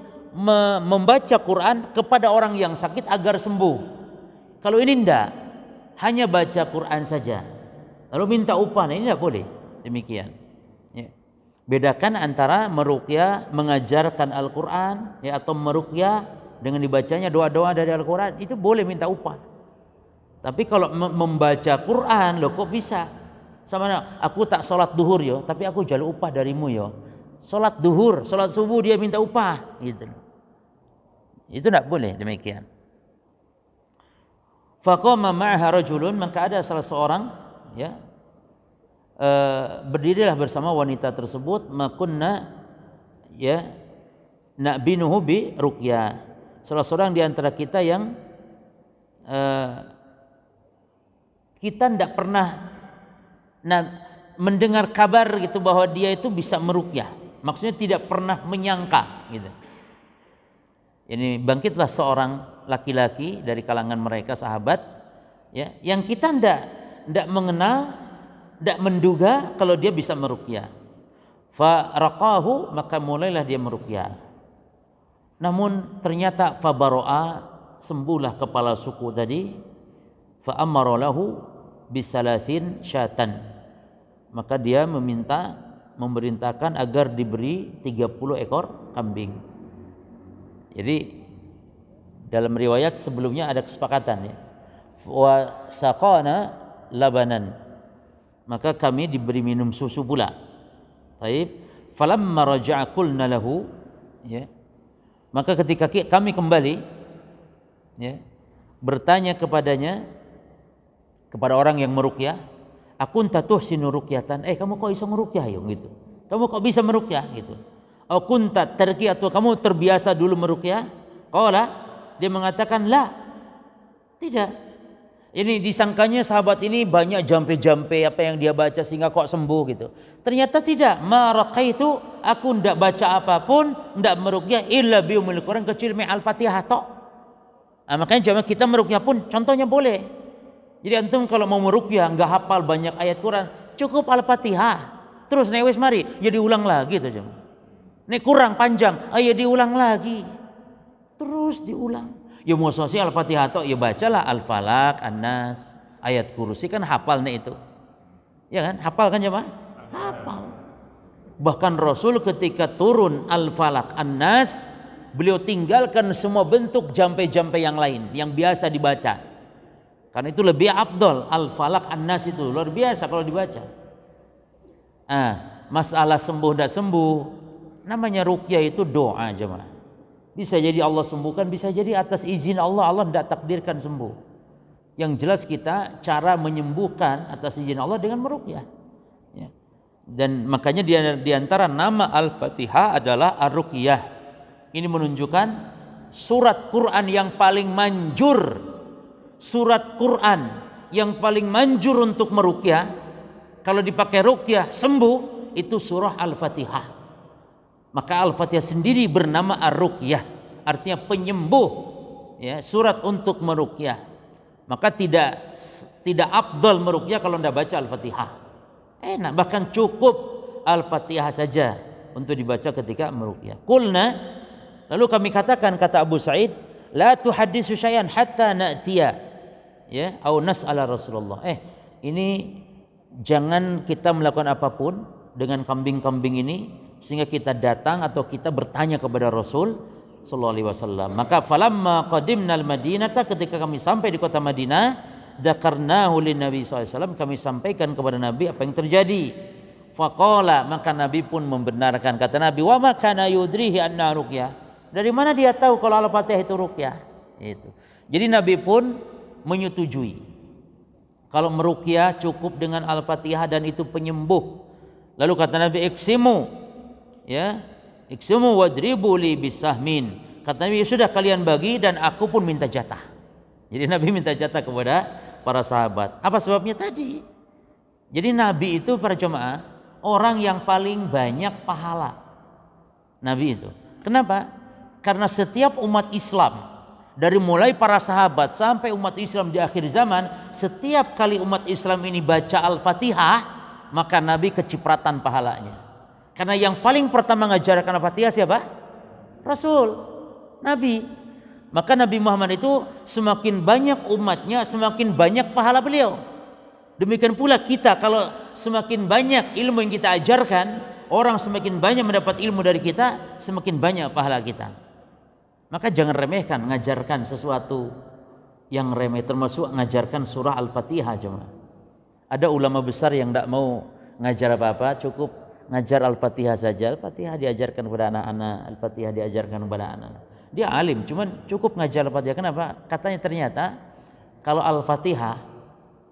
membaca Quran kepada orang yang sakit agar sembuh. Kalau ini enggak, hanya baca Quran saja lalu minta upah, nah ini tidak boleh. Demikian ya. Bedakan antara meruqyah mengajarkan Al-Quran ya, atau meruqyah dengan dibacanya doa-doa dari Al-Quran, itu boleh minta upah. Tapi kalau membaca Quran, loh kok bisa? Sama aku tak sholat duhur yo, tapi aku jaluk upah darimu yo. Sholat duhur, sholat subuh dia minta upah, gitu. Itu tidak boleh demikian. Faqama ma'aha rajulun, maka ada salah seorang ya, berdirilah bersama wanita tersebut, makunna ya na'binuhu bi ruqyah. Salah seorang di antara kita yang kita tidak pernah mendengar kabar gitu bahwa dia itu bisa meruqyah. Maksudnya tidak pernah menyangka gitu. Ini bangkitlah seorang laki-laki dari kalangan mereka sahabat ya, yang kita tidak mengenal, tidak menduga kalau dia bisa meruqyah. Fa raqahu, maka mulailah dia meruqyah. Namun ternyata fa baro'a, sembuhlah kepala suku tadi. Fa amara lahu bisalasin syatan, maka dia memerintahkan agar diberi 30 ekor kambing. Jadi dalam riwayat sebelumnya ada kesepakatan ya, wa saqana labanan, maka kami diberi minum susu pula. Baik, falamma raja'a qulna lahu ya, maka ketika kami kembali ya, bertanya kepadanya, kepada orang yang meruqyah, akunta tuhsinu ruqyatan, kamu kok bisa meruqyah ya gitu. Kamu kok bisa meruqyah gitu. Akunta tarki, atau kamu terbiasa dulu meruqyah? Qala, dia mengatakan la. Tidak. Ini disangkanya sahabat ini banyak jampe-jampe apa yang dia baca sehingga kok sembuh gitu. Ternyata tidak. Ma raqaitu, aku tidak baca apapun, tidak meruqyah illa bi ummil Quran, kecuali Al-Fatihah tok. Makanya jamaah kita meruqyah pun contohnya boleh. Jadi antum kalau mau meruqyah enggak hafal banyak ayat Quran, cukup Al-Fatihah. Terus nek wis mari, ya diulang lagi tuh jemaah. Nek kurang panjang, ayo diulang lagi. Terus diulang. Ya mau sosi Al-Fatihah tok, ya bacalah Al-Falaq, An-Nas, ayat kursi, kan hafal nek itu. Ya kan? Hafal kan jemaah? Hafal. Bahkan Rasul ketika turun Al-Falaq, An-Nas, beliau tinggalkan semua bentuk jampe-jampe yang lain yang biasa dibaca. Karena itu lebih afdol. Al-Falaq, An-Nas itu luar biasa kalau dibaca. Masalah sembuh tidak sembuh, namanya ruqyah itu doa jemaah. Bisa jadi Allah sembuhkan, bisa jadi atas izin Allah, Allah tidak takdirkan sembuh. Yang jelas kita cara menyembuhkan atas izin Allah dengan meruqyah ya. Dan makanya di antara nama Al-Fatihah adalah Ar-Ruqyah. Ini menunjukkan surat Quran yang paling manjur, surat Quran yang paling manjur untuk meruqyah, kalau dipakai ruqyah sembuh, itu surah Al-Fatihah. Maka Al-Fatihah sendiri bernama Ar-Ruqyah, artinya penyembuh ya, surat untuk meruqyah. Maka tidak afdal meruqyah kalau tidak baca Al-Fatihah. Enak, bahkan cukup Al-Fatihah saja untuk dibaca ketika meruqyah. Qulna, lalu kami katakan, kata Abu Sa'id, la tuhaddisu syai'an hatta na'tiya, ya, au nas'ala Rasulullah. Ini jangan kita melakukan apapun dengan kambing-kambing ini sehingga kita datang atau kita bertanya kepada Rasul sallallahu alaihi wasallam. Maka falamma qadimnal Madinata, ketika kami sampai di kota Madinah, dzakarnahu lin Nabi sallallahu alaihi wasallam, kami sampaikan kepada Nabi apa yang terjadi. Faqala, maka Nabi pun membenarkan. Kata Nabi, wa ma kana yudrihi anna ruqyah. Dari mana dia tahu kalau Al-Fatihah itu ruqyah? Itu. Jadi Nabi pun menyetujui kalau meruqyah cukup dengan Al-Fatihah dan itu penyembuh. Lalu kata Nabi, iksimu, ya, iksimu wadribu li bisahmin. Kata Nabi, sudah kalian bagi dan aku pun minta jatah. Jadi Nabi minta jatah kepada para sahabat. Apa sebabnya tadi? Jadi Nabi itu, para jemaah, orang yang paling banyak pahala. Nabi itu. Kenapa? Karena setiap umat Islam, dari mulai para sahabat sampai umat Islam di akhir zaman, setiap kali umat Islam ini baca Al-Fatihah, maka Nabi kecipratan pahalanya. Karena yang paling pertama mengajarkan Al-Fatihah siapa? Rasul, Nabi. Maka Nabi Muhammad itu semakin banyak umatnya, semakin banyak pahala beliau. Demikian pula kita, kalau semakin banyak ilmu yang kita ajarkan, orang semakin banyak mendapat ilmu dari kita, semakin banyak pahala kita. Maka jangan remehkan mengajarkan sesuatu yang remeh, termasuk mengajarkan surah Al-Fatihah. Cuma ada ulama besar yang tidak mau ngajar apa-apa, cukup ngajar Al-Fatihah saja. Al-Fatihah diajarkan kepada anak-anak, Al-Fatihah diajarkan kepada anak-anak. Dia alim, cuman cukup ngajar Al-Fatihah. Kenapa? Katanya ternyata kalau Al-Fatihah,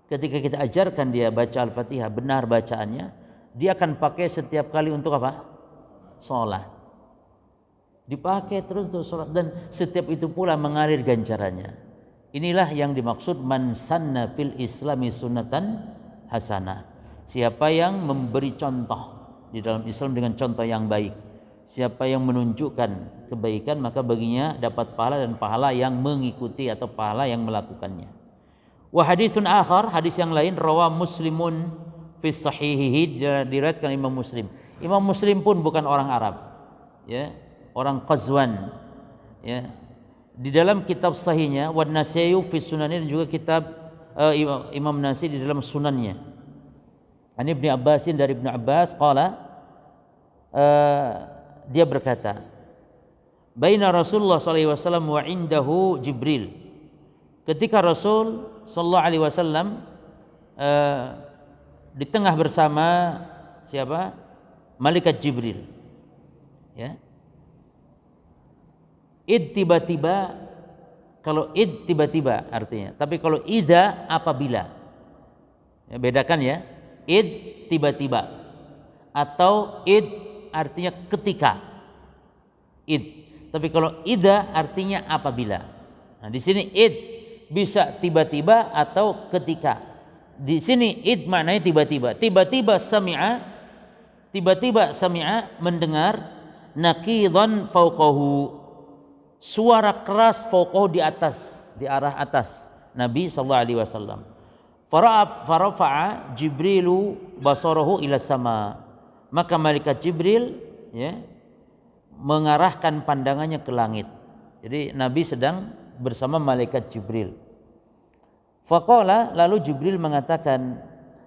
ketika kita ajarkan dia baca Al-Fatihah, benar bacaannya, dia akan pakai setiap kali untuk apa? Sholat. Dipakai terus untuk sholat, dan setiap itu pula mengalir ganjarannya. Inilah yang dimaksud man sanna fil islami sunnatan hasanah. Siapa yang memberi contoh di dalam Islam dengan contoh yang baik, siapa yang menunjukkan kebaikan, maka baginya dapat pahala, dan pahala yang mengikuti atau pahala yang melakukannya. Wa haditsun akhar, hadis yang lain, rawa Muslimun fi sahihihi, diriwayatkan Imam Muslim. Imam Muslim pun bukan orang Arab, ya, orang Qazwan, ya. Di dalam kitab sahihnya, wan Nasai fi sunannya, dan juga kitab Imam Nasai di dalam sunannya. An Ibnu Abbasin, dari Ibnu Abbas, qala, dia berkata, baina Rasulullah sallallahu alaihi wasallam wa indahu Jibril. Ketika Rasul sallallahu alaihi wasallam di tengah bersama siapa? Malaikat Jibril. Ya. Id tiba-tiba, kalau id tiba-tiba artinya, tapi kalau idza apabila. Ya, bedakan ya. Id tiba-tiba atau id artinya ketika. Id. Tapi kalau idza artinya apabila. Nah, di sini id bisa tiba-tiba atau ketika. Di sini id maknanya tiba-tiba. Tiba-tiba sami'a mendengar, naqidan fauqahu, suara keras, fauqahu di atas, di arah atas Nabi sallallahu alaihi wasallam. Farafa'a Jibrilu basarahu ila sama. Maka malaikat Jibril, ya, mengarahkan pandangannya ke langit. Jadi Nabi sedang bersama malaikat Jibril. Faqala, lalu Jibril mengatakan,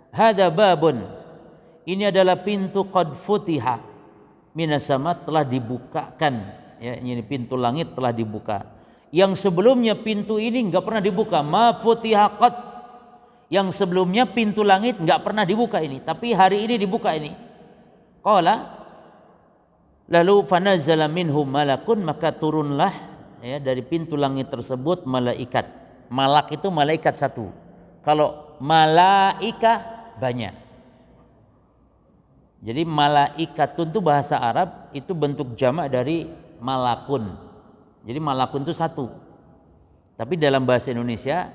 hadza babun, ini adalah pintu, qad futiha minas sama, telah dibukakan, ya, ini pintu langit telah dibuka. Yang sebelumnya pintu ini enggak pernah dibuka, ma futiha qad. Yang sebelumnya pintu langit enggak pernah dibuka ini, tapi hari ini dibuka ini. Qala, lalu fanazala minhum malakun, maka turunlah, ya, dari pintu langit tersebut malaikat. Malak itu malaikat satu. Kalau malaika banyak. Jadi malaikatun itu bahasa Arab, itu bentuk jamak dari malakun. Jadi malakun itu satu. Tapi dalam bahasa Indonesia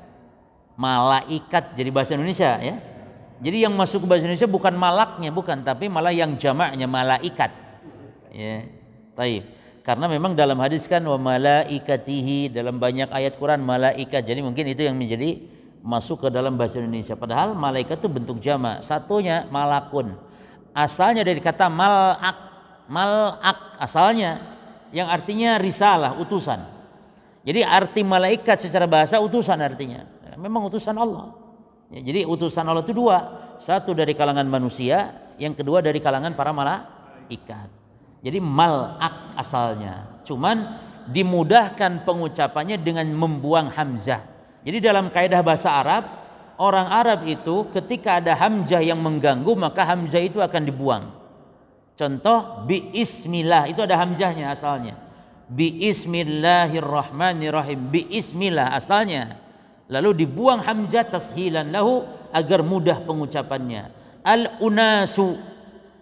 malaikat jadi bahasa Indonesia, ya. Jadi yang masuk ke bahasa Indonesia bukan malaknya, bukan, tapi malah yang jamaknya malaikat. Ya, taib. Karena memang dalam hadis kan wa malaikatihi, dalam banyak ayat Quran malaikat. Jadi mungkin itu yang menjadi masuk ke dalam bahasa Indonesia. Padahal malaikat itu bentuk jamak. Satunya malakun. Asalnya dari kata malak. Malak asalnya yang artinya risalah, utusan. Jadi arti malaikat secara bahasa utusan artinya. Memang utusan Allah. Ya, jadi utusan Allah itu dua. Satu dari kalangan manusia, yang kedua dari kalangan para malaikat. Jadi malak asalnya. Cuman dimudahkan pengucapannya dengan membuang hamzah. Jadi dalam kaidah bahasa Arab, orang Arab itu ketika ada hamzah yang mengganggu, maka hamzah itu akan dibuang. Contoh biismillah, itu ada hamzahnya asalnya. Bismillahirrahmanirrahim, biismillah asalnya. Lalu dibuang hamzah tashilan lahu agar mudah pengucapannya. Al-unasu,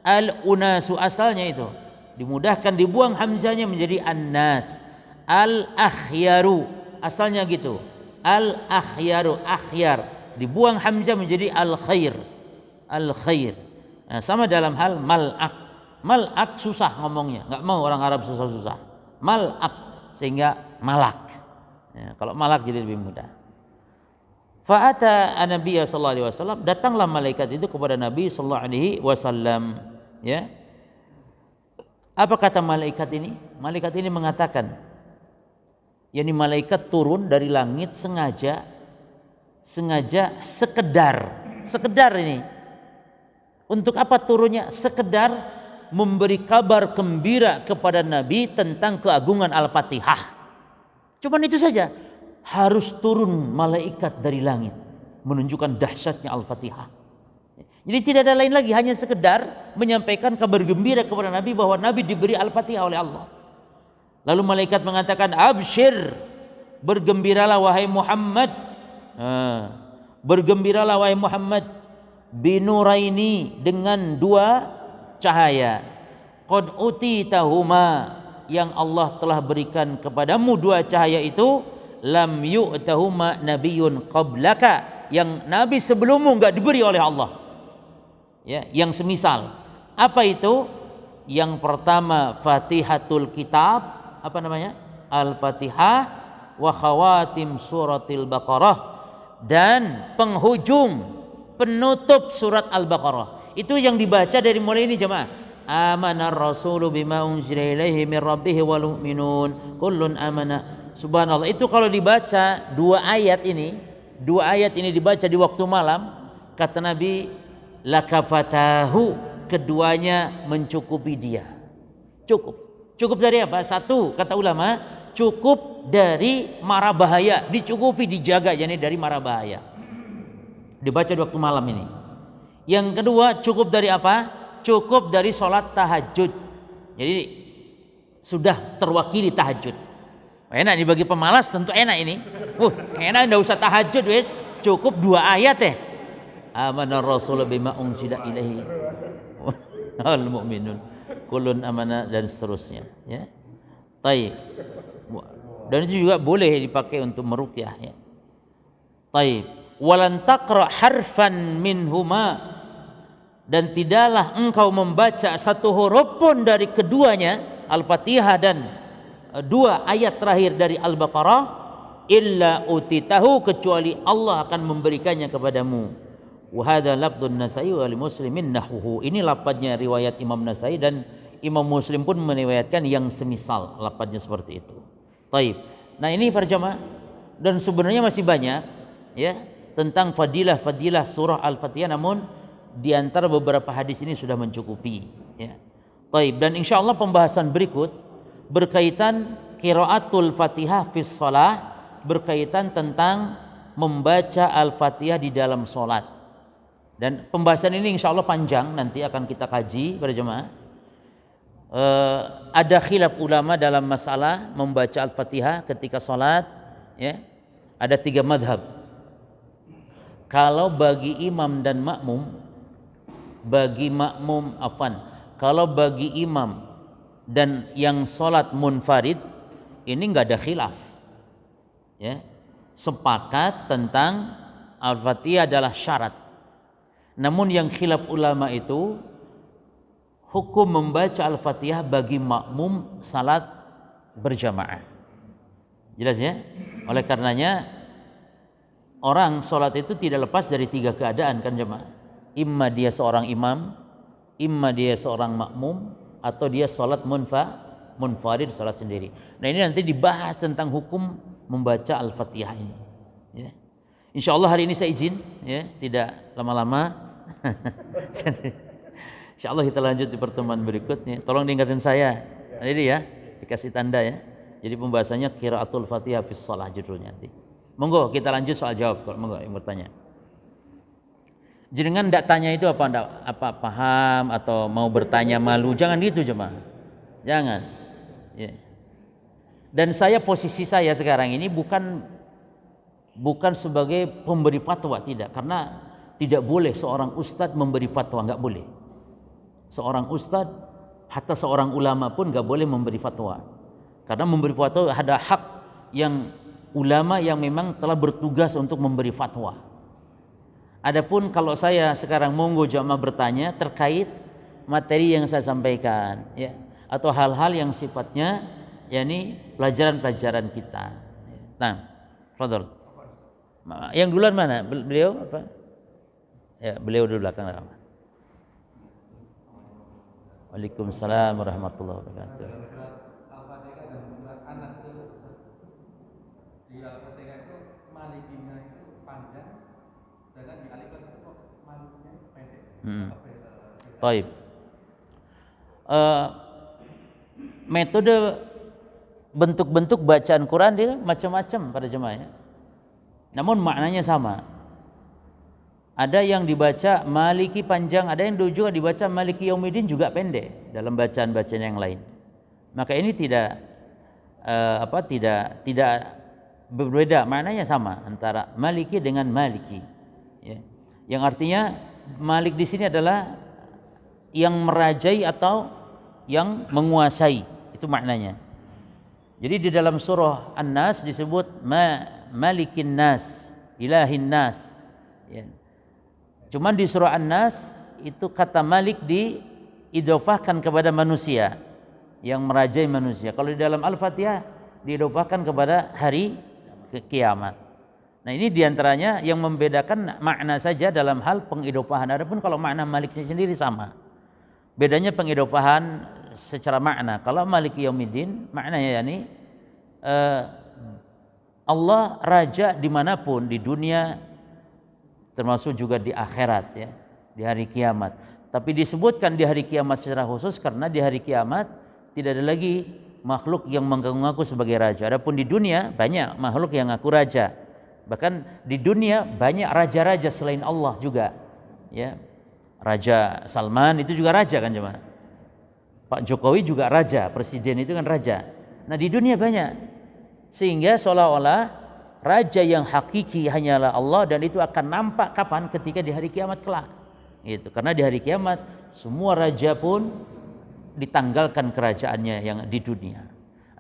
al-unasu asalnya itu. Dimudahkan dibuang hamzahnya menjadi an-nas. Al-akhyaru asalnya gitu. Al-akhyaru, akhyar, dibuang hamzah menjadi al-khair. Al-khair. Nah, sama dalam hal mal'ak. Mal'ak susah ngomongnya, enggak mau orang Arab susah-susah. Mal'ak sehingga malak. Ya, kalau malak jadi lebih mudah. Fa'ata an-nabiy sallallahu alaihi wasallam, datanglah malaikat itu kepada Nabi sallallahu alaihi wasallam, ya. Apa kata malaikat ini? Malaikat ini mengatakan, yakni malaikat turun dari langit sengaja sekedar ini. Untuk apa turunnya? Sekedar memberi kabar gembira kepada Nabi tentang keagungan Al-Fatihah. Cuman itu saja. Harus turun malaikat dari langit menunjukkan dahsyatnya Al-Fatihah. Jadi tidak ada lain lagi, hanya sekedar menyampaikan kabar gembira kepada Nabi bahwa Nabi diberi Al-Fatihah oleh Allah. Lalu malaikat mengatakan, absyir, bergembiralah wahai Muhammad. Bergembiralah wahai Muhammad, binuraini, dengan dua cahaya. Qad utitahuma, yang Allah telah berikan kepadamu dua cahaya itu. Lam yu'tahuma nabiyyun qablaka, yang nabi sebelummu enggak diberi oleh Allah. Ya, yang semisal. Apa itu? Yang pertama Fatihatul Kitab, apa namanya? Al-Fatihah wa khawatim suratil Baqarah, dan penghujung penutup surat Al-Baqarah. Itu yang dibaca dari mulai ini jemaah. Amanar rasulu bima unzila ilaihi min rabbih wal mu'minun kullun amana. Subhanallah, itu kalau dibaca dua ayat ini dibaca di waktu malam, kata Nabi, lakafatahu, keduanya mencukupi dia. Cukup dari apa? Satu, kata ulama, cukup dari mara bahaya, dicukupi, dijaga yakni dari mara bahaya. Dibaca di waktu malam ini. Yang kedua, cukup dari apa? Cukup dari sholat tahajud. Jadi sudah terwakili tahajud. Enak nih bagi pemalas, tentu enak ini. Enak, enggak usah tahajud wes, cukup dua ayat ya. Amanar rasul bima unzila ilaihi wal mu'minun kullun amana, dan seterusnya, ya. Taib. Dan itu juga boleh dipakai untuk meruqyah, ya. Taib. Walan taqra harfan minhuma, dan tidaklah engkau membaca satu huruf pun dari keduanya, Al-Fatihah dan dua ayat terakhir dari Al-Baqarah, illa utitahu, kecuali Allah akan memberikannya kepadamu. Wa hadza lafdzun Nasa'i wa li Muslimin nahwuhu. Ini lafadznya riwayat Imam Nasa'i, dan Imam Muslim pun meriwayatkan yang semisal lafadznya seperti itu. Taib. Nah, ini para jamaah, dan sebenarnya masih banyak ya tentang fadilah surah Al-Fatihah, namun di antara beberapa hadis ini sudah mencukupi, ya. Taib. Dan insyaallah pembahasan berikut berkaitan qiraatul Fatihah fis shalah, berkaitan tentang membaca Al-Fatihah di dalam salat. Dan pembahasan ini insyaallah panjang, nanti akan kita kaji pada jemaah. Ada khilaf ulama dalam masalah membaca Al-Fatihah ketika salat, ya. Ada 3 madhab. Kalau bagi imam dan makmum, kalau bagi imam dan yang sholat munfarid, ini nggak ada khilaf, ya. Sepakat tentang Al-Fatihah adalah syarat. Namun yang khilaf ulama itu hukum membaca Al-Fatihah bagi makmum salat berjamaah. Jelas ya? Oleh karenanya orang sholat itu tidak lepas dari 3 keadaan kan jemaah. Imma dia seorang imam, imma dia seorang makmum, atau dia sholat munfarid, sholat sendiri. Nah ini nanti dibahas tentang hukum membaca Al-Fatihah ini. Ya. Insya Allah hari ini saya izin, ya, tidak lama-lama. Insya Allah kita lanjut di pertemuan berikutnya. Tolong diingatkan saya, ini ya, dikasih tanda ya. Jadi pembahasannya Qiraatul Fatihah fis Shalah judulnya nanti. Monggo kita lanjut soal jawab. Monggo yang bertanya. Jenengan ndak tanya itu apa paham atau mau bertanya malu, jangan gitu jemaah. Jangan. Ya. Dan posisi saya sekarang ini bukan sebagai pemberi fatwa, tidak, karena tidak boleh seorang ustadz memberi fatwa, nggak boleh. Seorang ustadz, hatta seorang ulama pun nggak boleh memberi fatwa, karena memberi fatwa ada hak yang ulama yang memang telah bertugas untuk memberi fatwa. Adapun kalau saya sekarang monggo jamaah bertanya terkait materi yang saya sampaikan, ya, atau hal-hal yang sifatnya yakni pelajaran-pelajaran kita. Nah, fadhol. Yang duluan mana? Beliau apa? Ya, beliau di belakang. Waalaikumsalam warahmatullahi wabarakatuh. Al-Fatihah dan surat An-Nas itu di Al-Fatihah itu malikinya itu panjang, sedangkan di Al-Fatihah itu malikinya pendek. Baik. Metode bentuk-bentuk bacaan Quran dia macam-macam pada jemaahnya. Namun maknanya sama. Ada yang dibaca Maliki panjang, ada yang juga dibaca Maliki Yaumiddin juga pendek dalam bacaan-bacaan yang lain. Maka ini tidak berbeda, maknanya sama antara Maliki dengan Maliki. Ya. Yang artinya Malik di sini adalah yang merajai atau yang menguasai, itu maknanya. Jadi di dalam surah An-Nas disebut Malikin Nas, Ilahin Nas. Ya. Cuman di surah An-Nas itu kata Malik diidhofahkan kepada manusia, yang merajai manusia. Kalau di dalam Al-Fatihah diidhofahkan kepada hari kiamat. Nah ini diantaranya yang membedakan makna saja dalam hal pengidhofahan. Adapun kalau makna Maliknya sendiri sama. Bedanya pengidhofahan secara makna. Kalau Maliki Yaumiddin maknanya yakni Allah raja dimanapun di dunia, termasuk juga di akhirat, ya, di hari kiamat. Tapi disebutkan di hari kiamat secara khusus karena di hari kiamat tidak ada lagi makhluk yang mengaku sebagai raja. Adapun di dunia banyak makhluk yang ngaku raja. Bahkan di dunia banyak raja-raja selain Allah juga, ya. Raja Salman itu juga raja kan jemaah. Pak Jokowi juga raja, presiden itu kan raja. Nah di dunia banyak, sehingga seolah-olah raja yang hakiki hanyalah Allah, dan itu akan nampak kapan? Ketika di hari kiamat kelak. Gitu. Karena di hari kiamat semua raja pun ditanggalkan kerajaannya yang di dunia.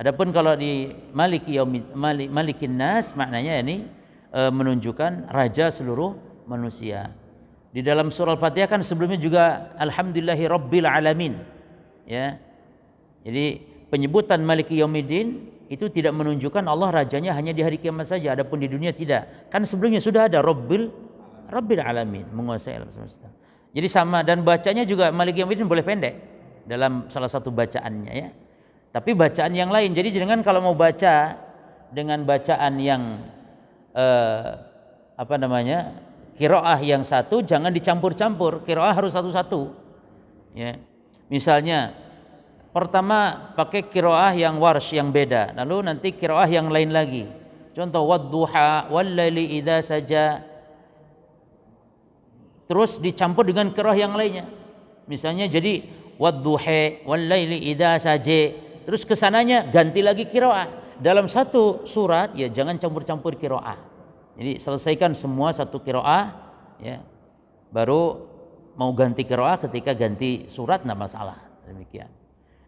Adapun kalau di Malikin Nas maknanya ini menunjukkan raja seluruh manusia. Di dalam surah Al-Fatihah kan sebelumnya juga Alhamdulillahi Rabbil Alamin. Ya. Jadi penyebutan Maliki Yaumiddin itu tidak menunjukkan Allah rajanya hanya di hari kiamat saja, adapun di dunia tidak. Kan sebelumnya sudah ada Rabbil Alamin, menguasai alam semesta. Jadi sama, dan bacanya juga Maliki Yaumiddin boleh pendek dalam salah satu bacaannya, ya. Tapi bacaan yang lain. Jadi jangan kalau mau baca dengan bacaan yang qiraah yang satu, jangan dicampur-campur. Qiraah harus satu-satu. Ya. Misalnya pertama pakai qiraah yang warsh yang beda, lalu nanti qiraah yang lain lagi. Contoh wadduha wallaili idza saja. Terus dicampur dengan qiraah yang lainnya. Misalnya jadi wadduha wallaili idza saja. Terus kesananya ganti lagi qiraah. Dalam satu surat ya jangan campur-campur qiraah. Jadi selesaikan semua satu qiraah, ya. Baru mau ganti qiraah ketika ganti surat enggak masalah. Demikian.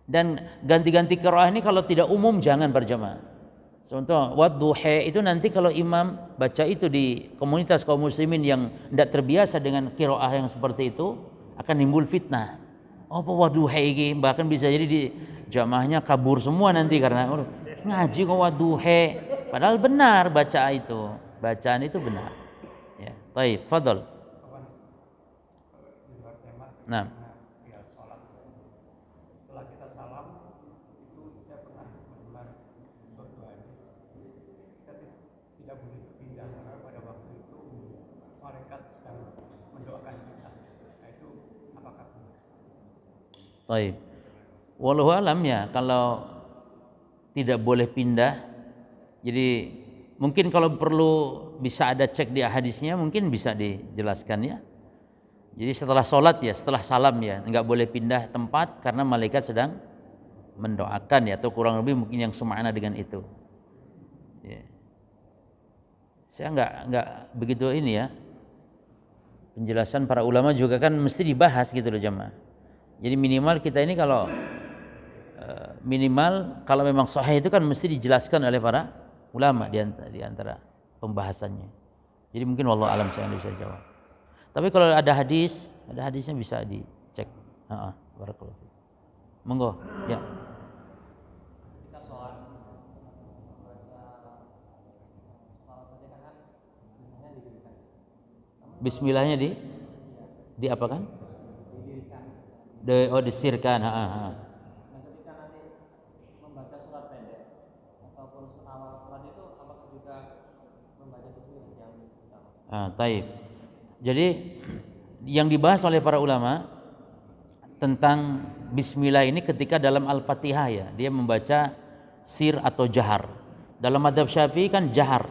Dan ganti-ganti qiraah ini kalau tidak umum jangan berjamaah. Contoh wadduha itu nanti kalau imam baca itu di komunitas kaum muslimin yang tidak terbiasa dengan qiraah yang seperti itu, akan timbul fitnah. Apa wadduha ini? Bahkan bisa jadi di jamaahnya kabur semua nanti karena ngaji kok wadduha. Padahal benar bacaan itu benar. Baik, fadhal. Di luar tema. Nah, Ya sholat. Setelah kita salam itu saya pernah mendengar suatu hadis kita tidak boleh berpindah karena pada waktu itu malaikat sedang mendoakan kita. Nah itu apakah benar? baik. Wallahu alam ya, kalau tidak boleh pindah, jadi mungkin kalau perlu bisa ada cek di hadisnya, mungkin bisa dijelaskan ya. Jadi setelah sholat ya, setelah salam ya, nggak boleh pindah tempat karena malaikat sedang mendoakan ya, atau kurang lebih mungkin yang semakna dengan itu. Ya. Saya nggak begitu ini ya. Penjelasan para ulama juga kan mesti dibahas gitu loh jamaah. Jadi minimal kita ini kalau minimal kalau memang sahih itu kan mesti dijelaskan oleh para ulama di antara pembahasannya. Jadi mungkin wallahu alam saya nggak bisa jawab. Tapi kalau ada hadisnya bisa dicek. Barakallahu. Monggo, ya. Kita sholat baca Al-Fatihah kan bismillahnya didirikan. Bismillahnya di apa kan? Didirikan. Disirkan. Nah ketika nanti membaca surat pendek ataupun awal surat itu apakah juga membaca bismillah yang utama? Taib. Jadi yang dibahas oleh para ulama tentang bismillah ini ketika dalam Al-Fatihah ya, dia membaca sir atau jahar. Dalam mazhab Syafi'i kan jahar.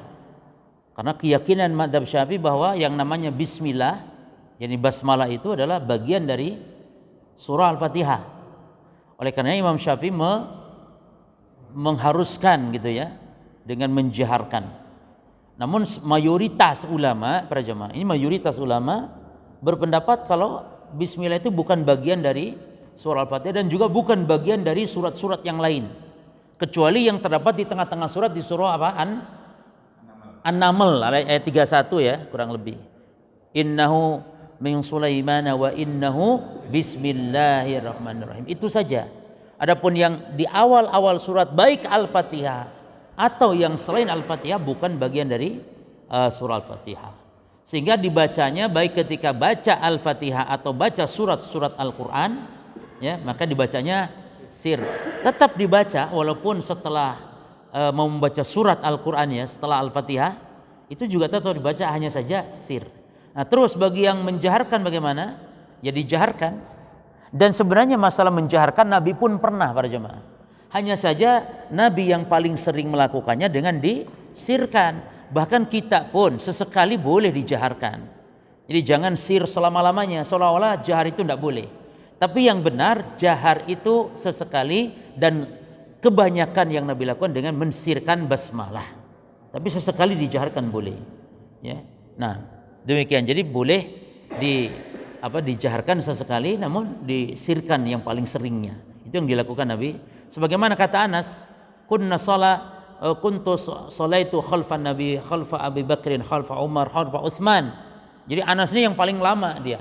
Karena keyakinan mazhab Syafi'i bahwa yang namanya bismillah, yakni basmalah itu adalah bagian dari surah Al-Fatihah. Oleh karena Imam Syafi'i mengharuskan gitu ya dengan menjaharkan. Namun mayoritas ulama, para jemaah, ini mayoritas ulama berpendapat kalau bismillah itu bukan bagian dari surah Al-Fatihah dan juga bukan bagian dari surat-surat yang lain. Kecuali yang terdapat di tengah-tengah surat di surah apa? An-Naml ayat 31 ya, kurang lebih. Innahu min Sulaimana wa innahu bismillahirrahmanirrahim. Itu saja. Adapun yang di awal-awal surat baik Al-Fatihah atau yang selain Al-Fatihah bukan bagian dari surah Al-Fatihah. Sehingga dibacanya baik ketika baca Al-Fatihah atau baca surat-surat Al-Qur'an ya, maka dibacanya sir. Tetap dibaca walaupun setelah mau membaca surat Al-Qur'an ya, setelah Al-Fatihah itu juga tetap dibaca hanya saja sir. Nah, terus bagi yang menjaharkan bagaimana? Ya dijaharkan. Dan sebenarnya masalah menjaharkan Nabi pun pernah para jemaah. Hanya saja Nabi yang paling sering melakukannya dengan disirkan. Bahkan kita pun sesekali boleh dijaharkan. Jadi jangan sir selama-lamanya, seolah-olah jahar itu tidak boleh. Tapi yang benar jahar itu sesekali dan kebanyakan yang Nabi lakukan dengan mensirkan basmalah. Tapi sesekali dijaharkan boleh. Ya. Nah, demikian. Jadi boleh dijaharkan sesekali, namun disirkan yang paling seringnya. Itu yang dilakukan Nabi. Sebagaimana kata Anas, kuntu salaitu khalfan Nabi, khalfa Abi Bakrin, khalfa Umar, khalfa Utsman. Jadi Anas ini yang paling lama dia.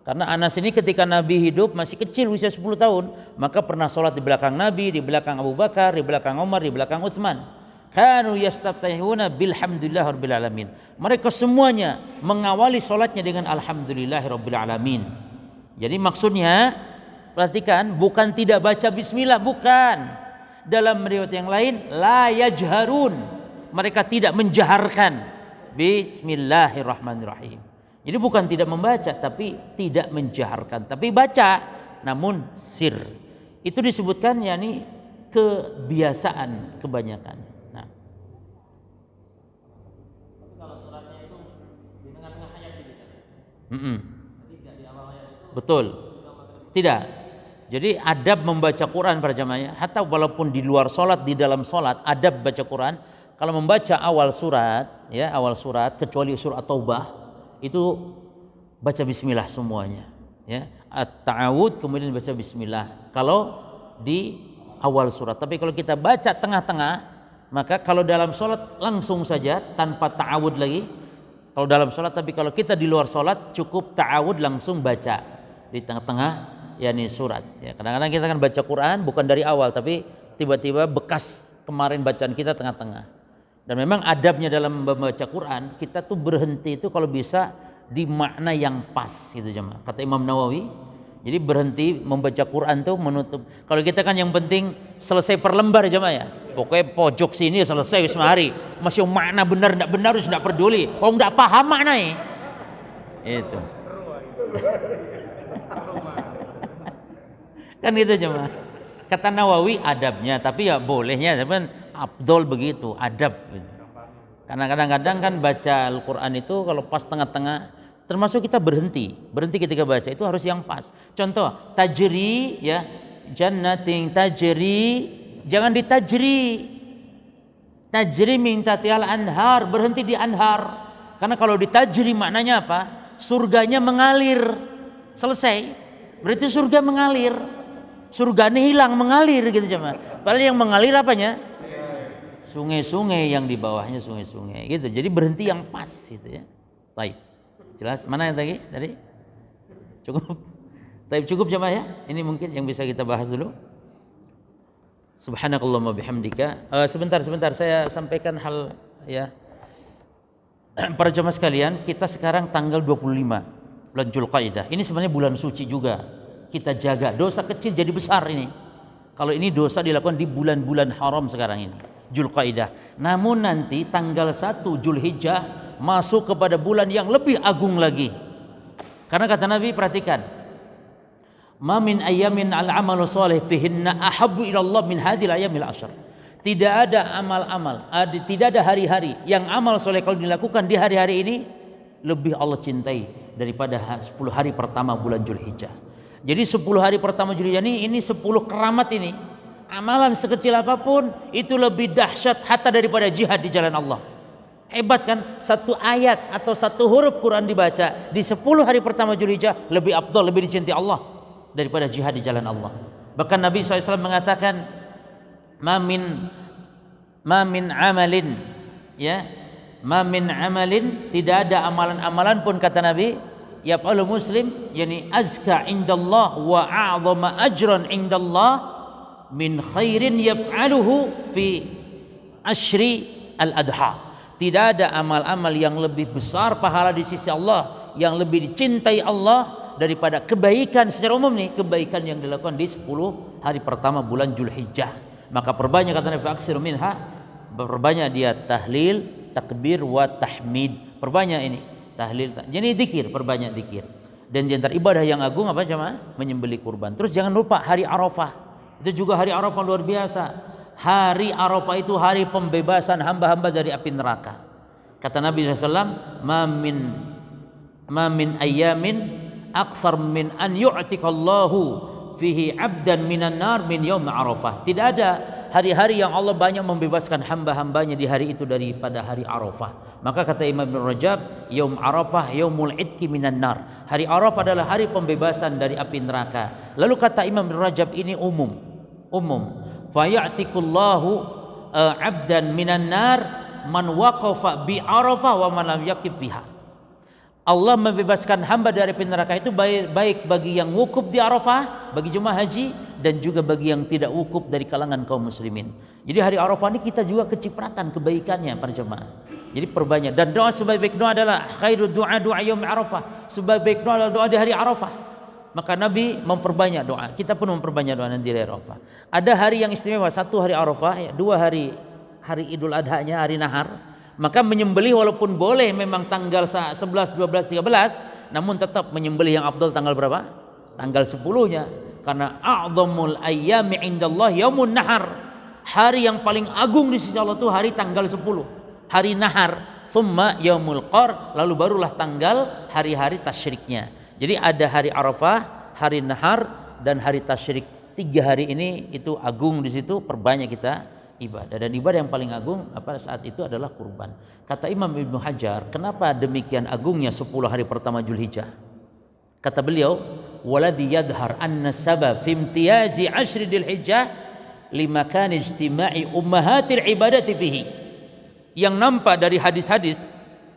Karena Anas ini ketika Nabi hidup masih kecil usia 10 tahun, maka pernah salat di belakang Nabi, di belakang Abu Bakar, di belakang Umar, di belakang Utsman. Kanu yastaftihuna bilhamdulillahirabbil alamin. Mereka semuanya mengawali salatnya dengan alhamdulillahirabbil alamin. Jadi maksudnya perhatikan, bukan tidak baca bismillah, bukan. Dalam riwayat yang lain, la yajharun. Mereka tidak menjaharkan bismillahirrahmanirrahim. Jadi bukan tidak membaca, tapi tidak menjaharkan. Tapi baca, namun sir. Itu disebutkan yakni kebiasaan kebanyakan. Nah. Tapi kalau suratnya itu di tengah-tengah ayat gitu kan? Tidak di awal ayat itu. Betul. Tidak. Jadi adab membaca Quran para jamaah, hatta walaupun di luar sholat, di dalam sholat, adab baca Quran. Kalau membaca awal surat, ya awal surat, kecuali surat Taubah, itu baca Bismillah semuanya. Ya, at-ta'awud kemudian baca Bismillah. Kalau di awal surat. Tapi kalau kita baca tengah-tengah, maka kalau dalam sholat langsung saja tanpa ta'awud lagi. Kalau dalam sholat, tapi kalau kita di luar sholat cukup ta'awud langsung baca di tengah-tengah. Yani surat. Ya, kadang-kadang kita kan baca Quran bukan dari awal, tapi tiba-tiba bekas kemarin bacaan kita tengah-tengah. Dan memang adabnya dalam membaca Quran, kita tuh berhenti itu kalau bisa di makna yang pas gitu jemaah. Kata Imam Nawawi, jadi berhenti membaca Quran tuh menutup. Kalau kita kan yang penting selesai per lembar jemaah ya. Pokoknya pojok sini selesai semari. Masih makna benar enggak benar harus enggak peduli. Oh enggak paham maknanya. Itu. Kan itu jemaah. Kata Nawawi adabnya, tapi ya bolehnya, tapi afdol begitu, adab. Karena kadang-kadang kan baca Al-Quran itu kalau pas tengah-tengah, termasuk kita berhenti ketika baca itu harus yang pas. Contoh, tajri ya, jannatin tajri, jangan ditajri. Tajri min tahtiha al-anhar, berhenti di anhar. Karena kalau ditajri maknanya apa? Surganya mengalir. Selesai. Berarti surga mengalir. Surganya hilang, mengalir gitu jemaah. Padahal yang mengalir apanya? Sungai-sungai, yang di bawahnya sungai-sungai gitu. Jadi berhenti yang pas gitu ya. Baik. Jelas? Mana yang tadi? Cukup. Baik, cukup jemaah ya. Ini mungkin yang bisa kita bahas dulu. Subhanakallahumma bihamdika. Sebentar saya sampaikan hal ya. Para jemaah sekalian, kita sekarang tanggal 25 bulan Dzulqa'dah. Ini sebenarnya bulan suci juga. Kita jaga, dosa kecil jadi besar ini. Kalau ini dosa dilakukan di bulan-bulan haram sekarang ini, Dzulqa'dah. Namun nanti tanggal 1 Dzulhijjah masuk kepada bulan yang lebih agung lagi. Karena kata Nabi, perhatikan, ma min ayyamin al-amalu shalih fihinna ahabbu ila Allah min hadhil ayyamil ashr. Tidak ada amal-amal, tidak ada hari-hari yang amal soleh kalau dilakukan di hari-hari ini lebih Allah cintai daripada 10 hari pertama bulan Dzulhijjah. Jadi 10 hari pertama Dzulhijjah ini 10 keramat ini. Amalan sekecil apapun itu lebih dahsyat hatta daripada jihad di jalan Allah. Hebat kan? Satu ayat atau satu huruf Quran dibaca di 10 hari pertama Dzulhijjah lebih afdal, lebih dicintai Allah daripada jihad di jalan Allah. Bahkan Nabi SAW mengatakan, ma min amalin ya, ma min amalin, tidak ada amalan-amalan pun kata Nabi, yaf'alu muslim yani azka indallah wa a'zama ajran indallah min khairin yaf'aluhu fi ashri al-adha. Tidak ada amal-amal yang lebih besar pahala di sisi Allah, yang lebih dicintai Allah daripada kebaikan secara umum nih, kebaikan yang dilakukan di 10 hari pertama bulan Dzulhijjah. Maka perbanyak kata Nabi, aksir minha, perbanyak dia tahlil, takbir wa tahmid. Perbanyak ini tahlil, jadi zikir, perbanyak zikir. Dan di antara ibadah yang agung apa jemaah? Menyembelih kurban. Terus jangan lupa hari Arafah. Itu juga hari Arafah luar biasa. Hari Arafah itu hari pembebasan hamba-hamba dari api neraka. Kata Nabi SAW, ma min ayyamin aktsar min an yu'tikallahu fihi abdan minan nar min yaum Arafah. Tidak ada hari-hari yang Allah banyak membebaskan hamba-hambanya di hari itu daripada hari Arafah. Maka kata Imam Ibn Rajab, yaum Arafah yaumul idki minan nar. Hari Arafah adalah hari pembebasan dari api neraka. Lalu kata Imam Ibn Rajab, ini umum. Fayatikullahu abdan minan nar man waqafa bi Arafah wa man lam yaqif biha. Allah membebaskan hamba dari api neraka itu baik bagi yang wukuf di Arafah, bagi jemaah haji, dan juga bagi yang tidak wukuf dari kalangan kaum muslimin. Jadi hari Arafah ini kita juga kecipratan kebaikannya para jemaah. Jadi perbanyak, dan doa sebaik-baik doa adalah khairu doa yaum Arafah. Sebaik-baik doa adalah doa di hari Arafah. Maka Nabi memperbanyak doa. Kita pun memperbanyak doa nanti di hari Arafah. Ada hari yang istimewa, 1 hari Arafah, ya, 2 hari Idul Adha-nya, hari Nahar. Maka menyembelih walaupun boleh memang tanggal 11, 12, 13, namun tetap menyembelih yang afdal tanggal berapa? Tanggal 10-nya. Karena a'dhamul ayyami indallah yaumun nahar. Hari yang paling agung di sisi Allah itu hari tanggal 10. Hari Nahar, summa yaumul qar, lalu barulah tanggal hari-hari tasyriknya. Jadi ada hari Arafah, hari Nahar, dan hari tasyrik. 3 hari ini itu agung di situ, perbanyak kita ibadah. Dan ibadah yang paling agung pada saat itu adalah kurban. Kata Imam Ibnu Hajar, kenapa demikian agungnya 10 hari pertama Dzulhijjah? Kata beliau, waladhi yadhar anna sabab fi imtiyazi 10 Dzulhijjah limakan ijtima'i ummahatil ibadati fihi. Yang nampak dari hadis-hadis,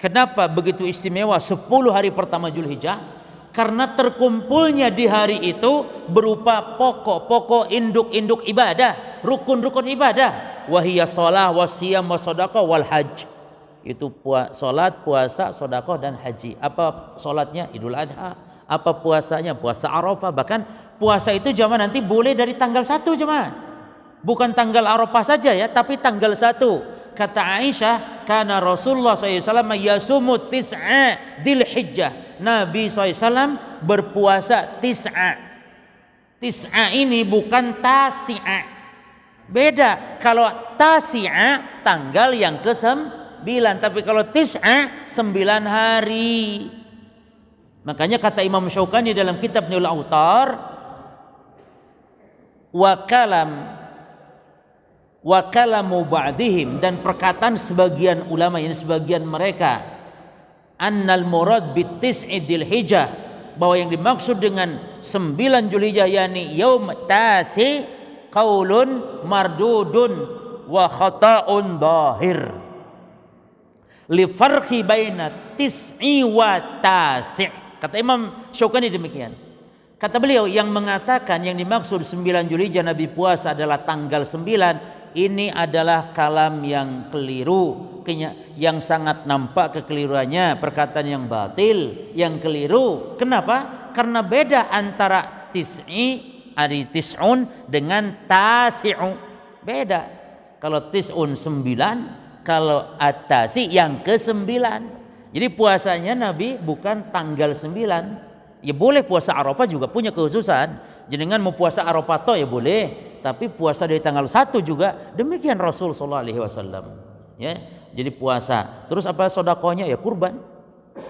kenapa begitu istimewa 10 hari pertama Dzulhijjah? Karena terkumpulnya di hari itu berupa pokok-pokok induk-induk ibadah, rukun-rukun ibadah. wa hiya shalah wasiyam wasadaqah wal hajj. Itu salat, puasa, sedekah dan haji. Apa salatnya? Idul Adha. Apa puasanya? Puasa Arafah. Bahkan puasa itu jemaah nanti boleh dari tanggal 1 jemaah. Bukan tanggal Arafah saja ya, tapi tanggal 1. Kata Aisyah, karena Rasulullah SAW yasumu tis'a Dzulhijjah. Nabi SAW berpuasa tis'a. Tis'a ini bukan tasi'a. Beda. Kalau tasi'a tanggal yang ke-9, tapi kalau tis'a 9 hari. Makanya kata Imam Syaukani dalam kitab Nailul Autar, wa kalamu ba'dihim, dan perkataan sebagian ulama, ini sebagian mereka, annal murad bitis'i Dzulhijjah, bahwa yang dimaksud dengan 9 Dzulhijjah yakni yaum tasi, qaulun mardudun wa khata'un dhahir li farqi baina tis'i wa tasi'. Kata Imam Syaukani demikian. Kata beliau, yang mengatakan yang dimaksud 9 Dzulhijjah Nabi puasa adalah tanggal 9, ini adalah kalam yang keliru, yang sangat nampak kekeliruannya, perkataan yang batil, yang keliru. Kenapa? Karena beda antara tis'un dengan tasi'u. Beda. Kalau tis'un 9, kalau at-tasi yang ke-9. Jadi puasanya Nabi bukan tanggal 9. Ya boleh puasa Arafah juga punya kekhususan. Jenengan mau puasa Arafah toh ya boleh, tapi puasa dari tanggal 1 juga demikian Rasul sallallahu alaihi wasallam. Ya, jadi puasa. Terus apa sedekahnya? Ya kurban.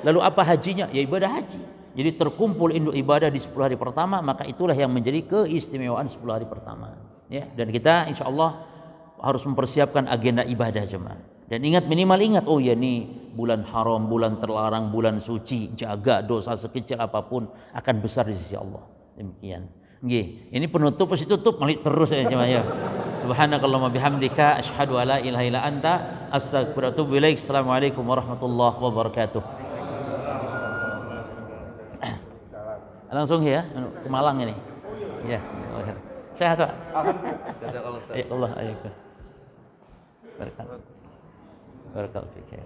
Lalu apa hajinya? Ya ibadah haji. Jadi terkumpul induk ibadah di 10 hari pertama, maka itulah yang menjadi keistimewaan 10 hari pertama. Ya, dan kita insyaallah harus mempersiapkan agenda ibadah jemaah. Dan minimal ingat, oh ya nih bulan haram, bulan terlarang, bulan suci, jaga dosa sekecil apapun akan besar di sisi Allah. Demikian. Nggih, ini penutup pasti tutup malik terus ya jemaah ya. Subhanakallahumma bihamdika asyhadu alla ilaha illa anta astaghfiruka wa atubu ilaik. Assalamualaikum warahmatullahi wabarakatuh. Langsung ya ke Malang ini. Ya. Sehat Pak. Alhamdulillah. Ya Allah, ayo. Barakallahu. Barakallahu fiik.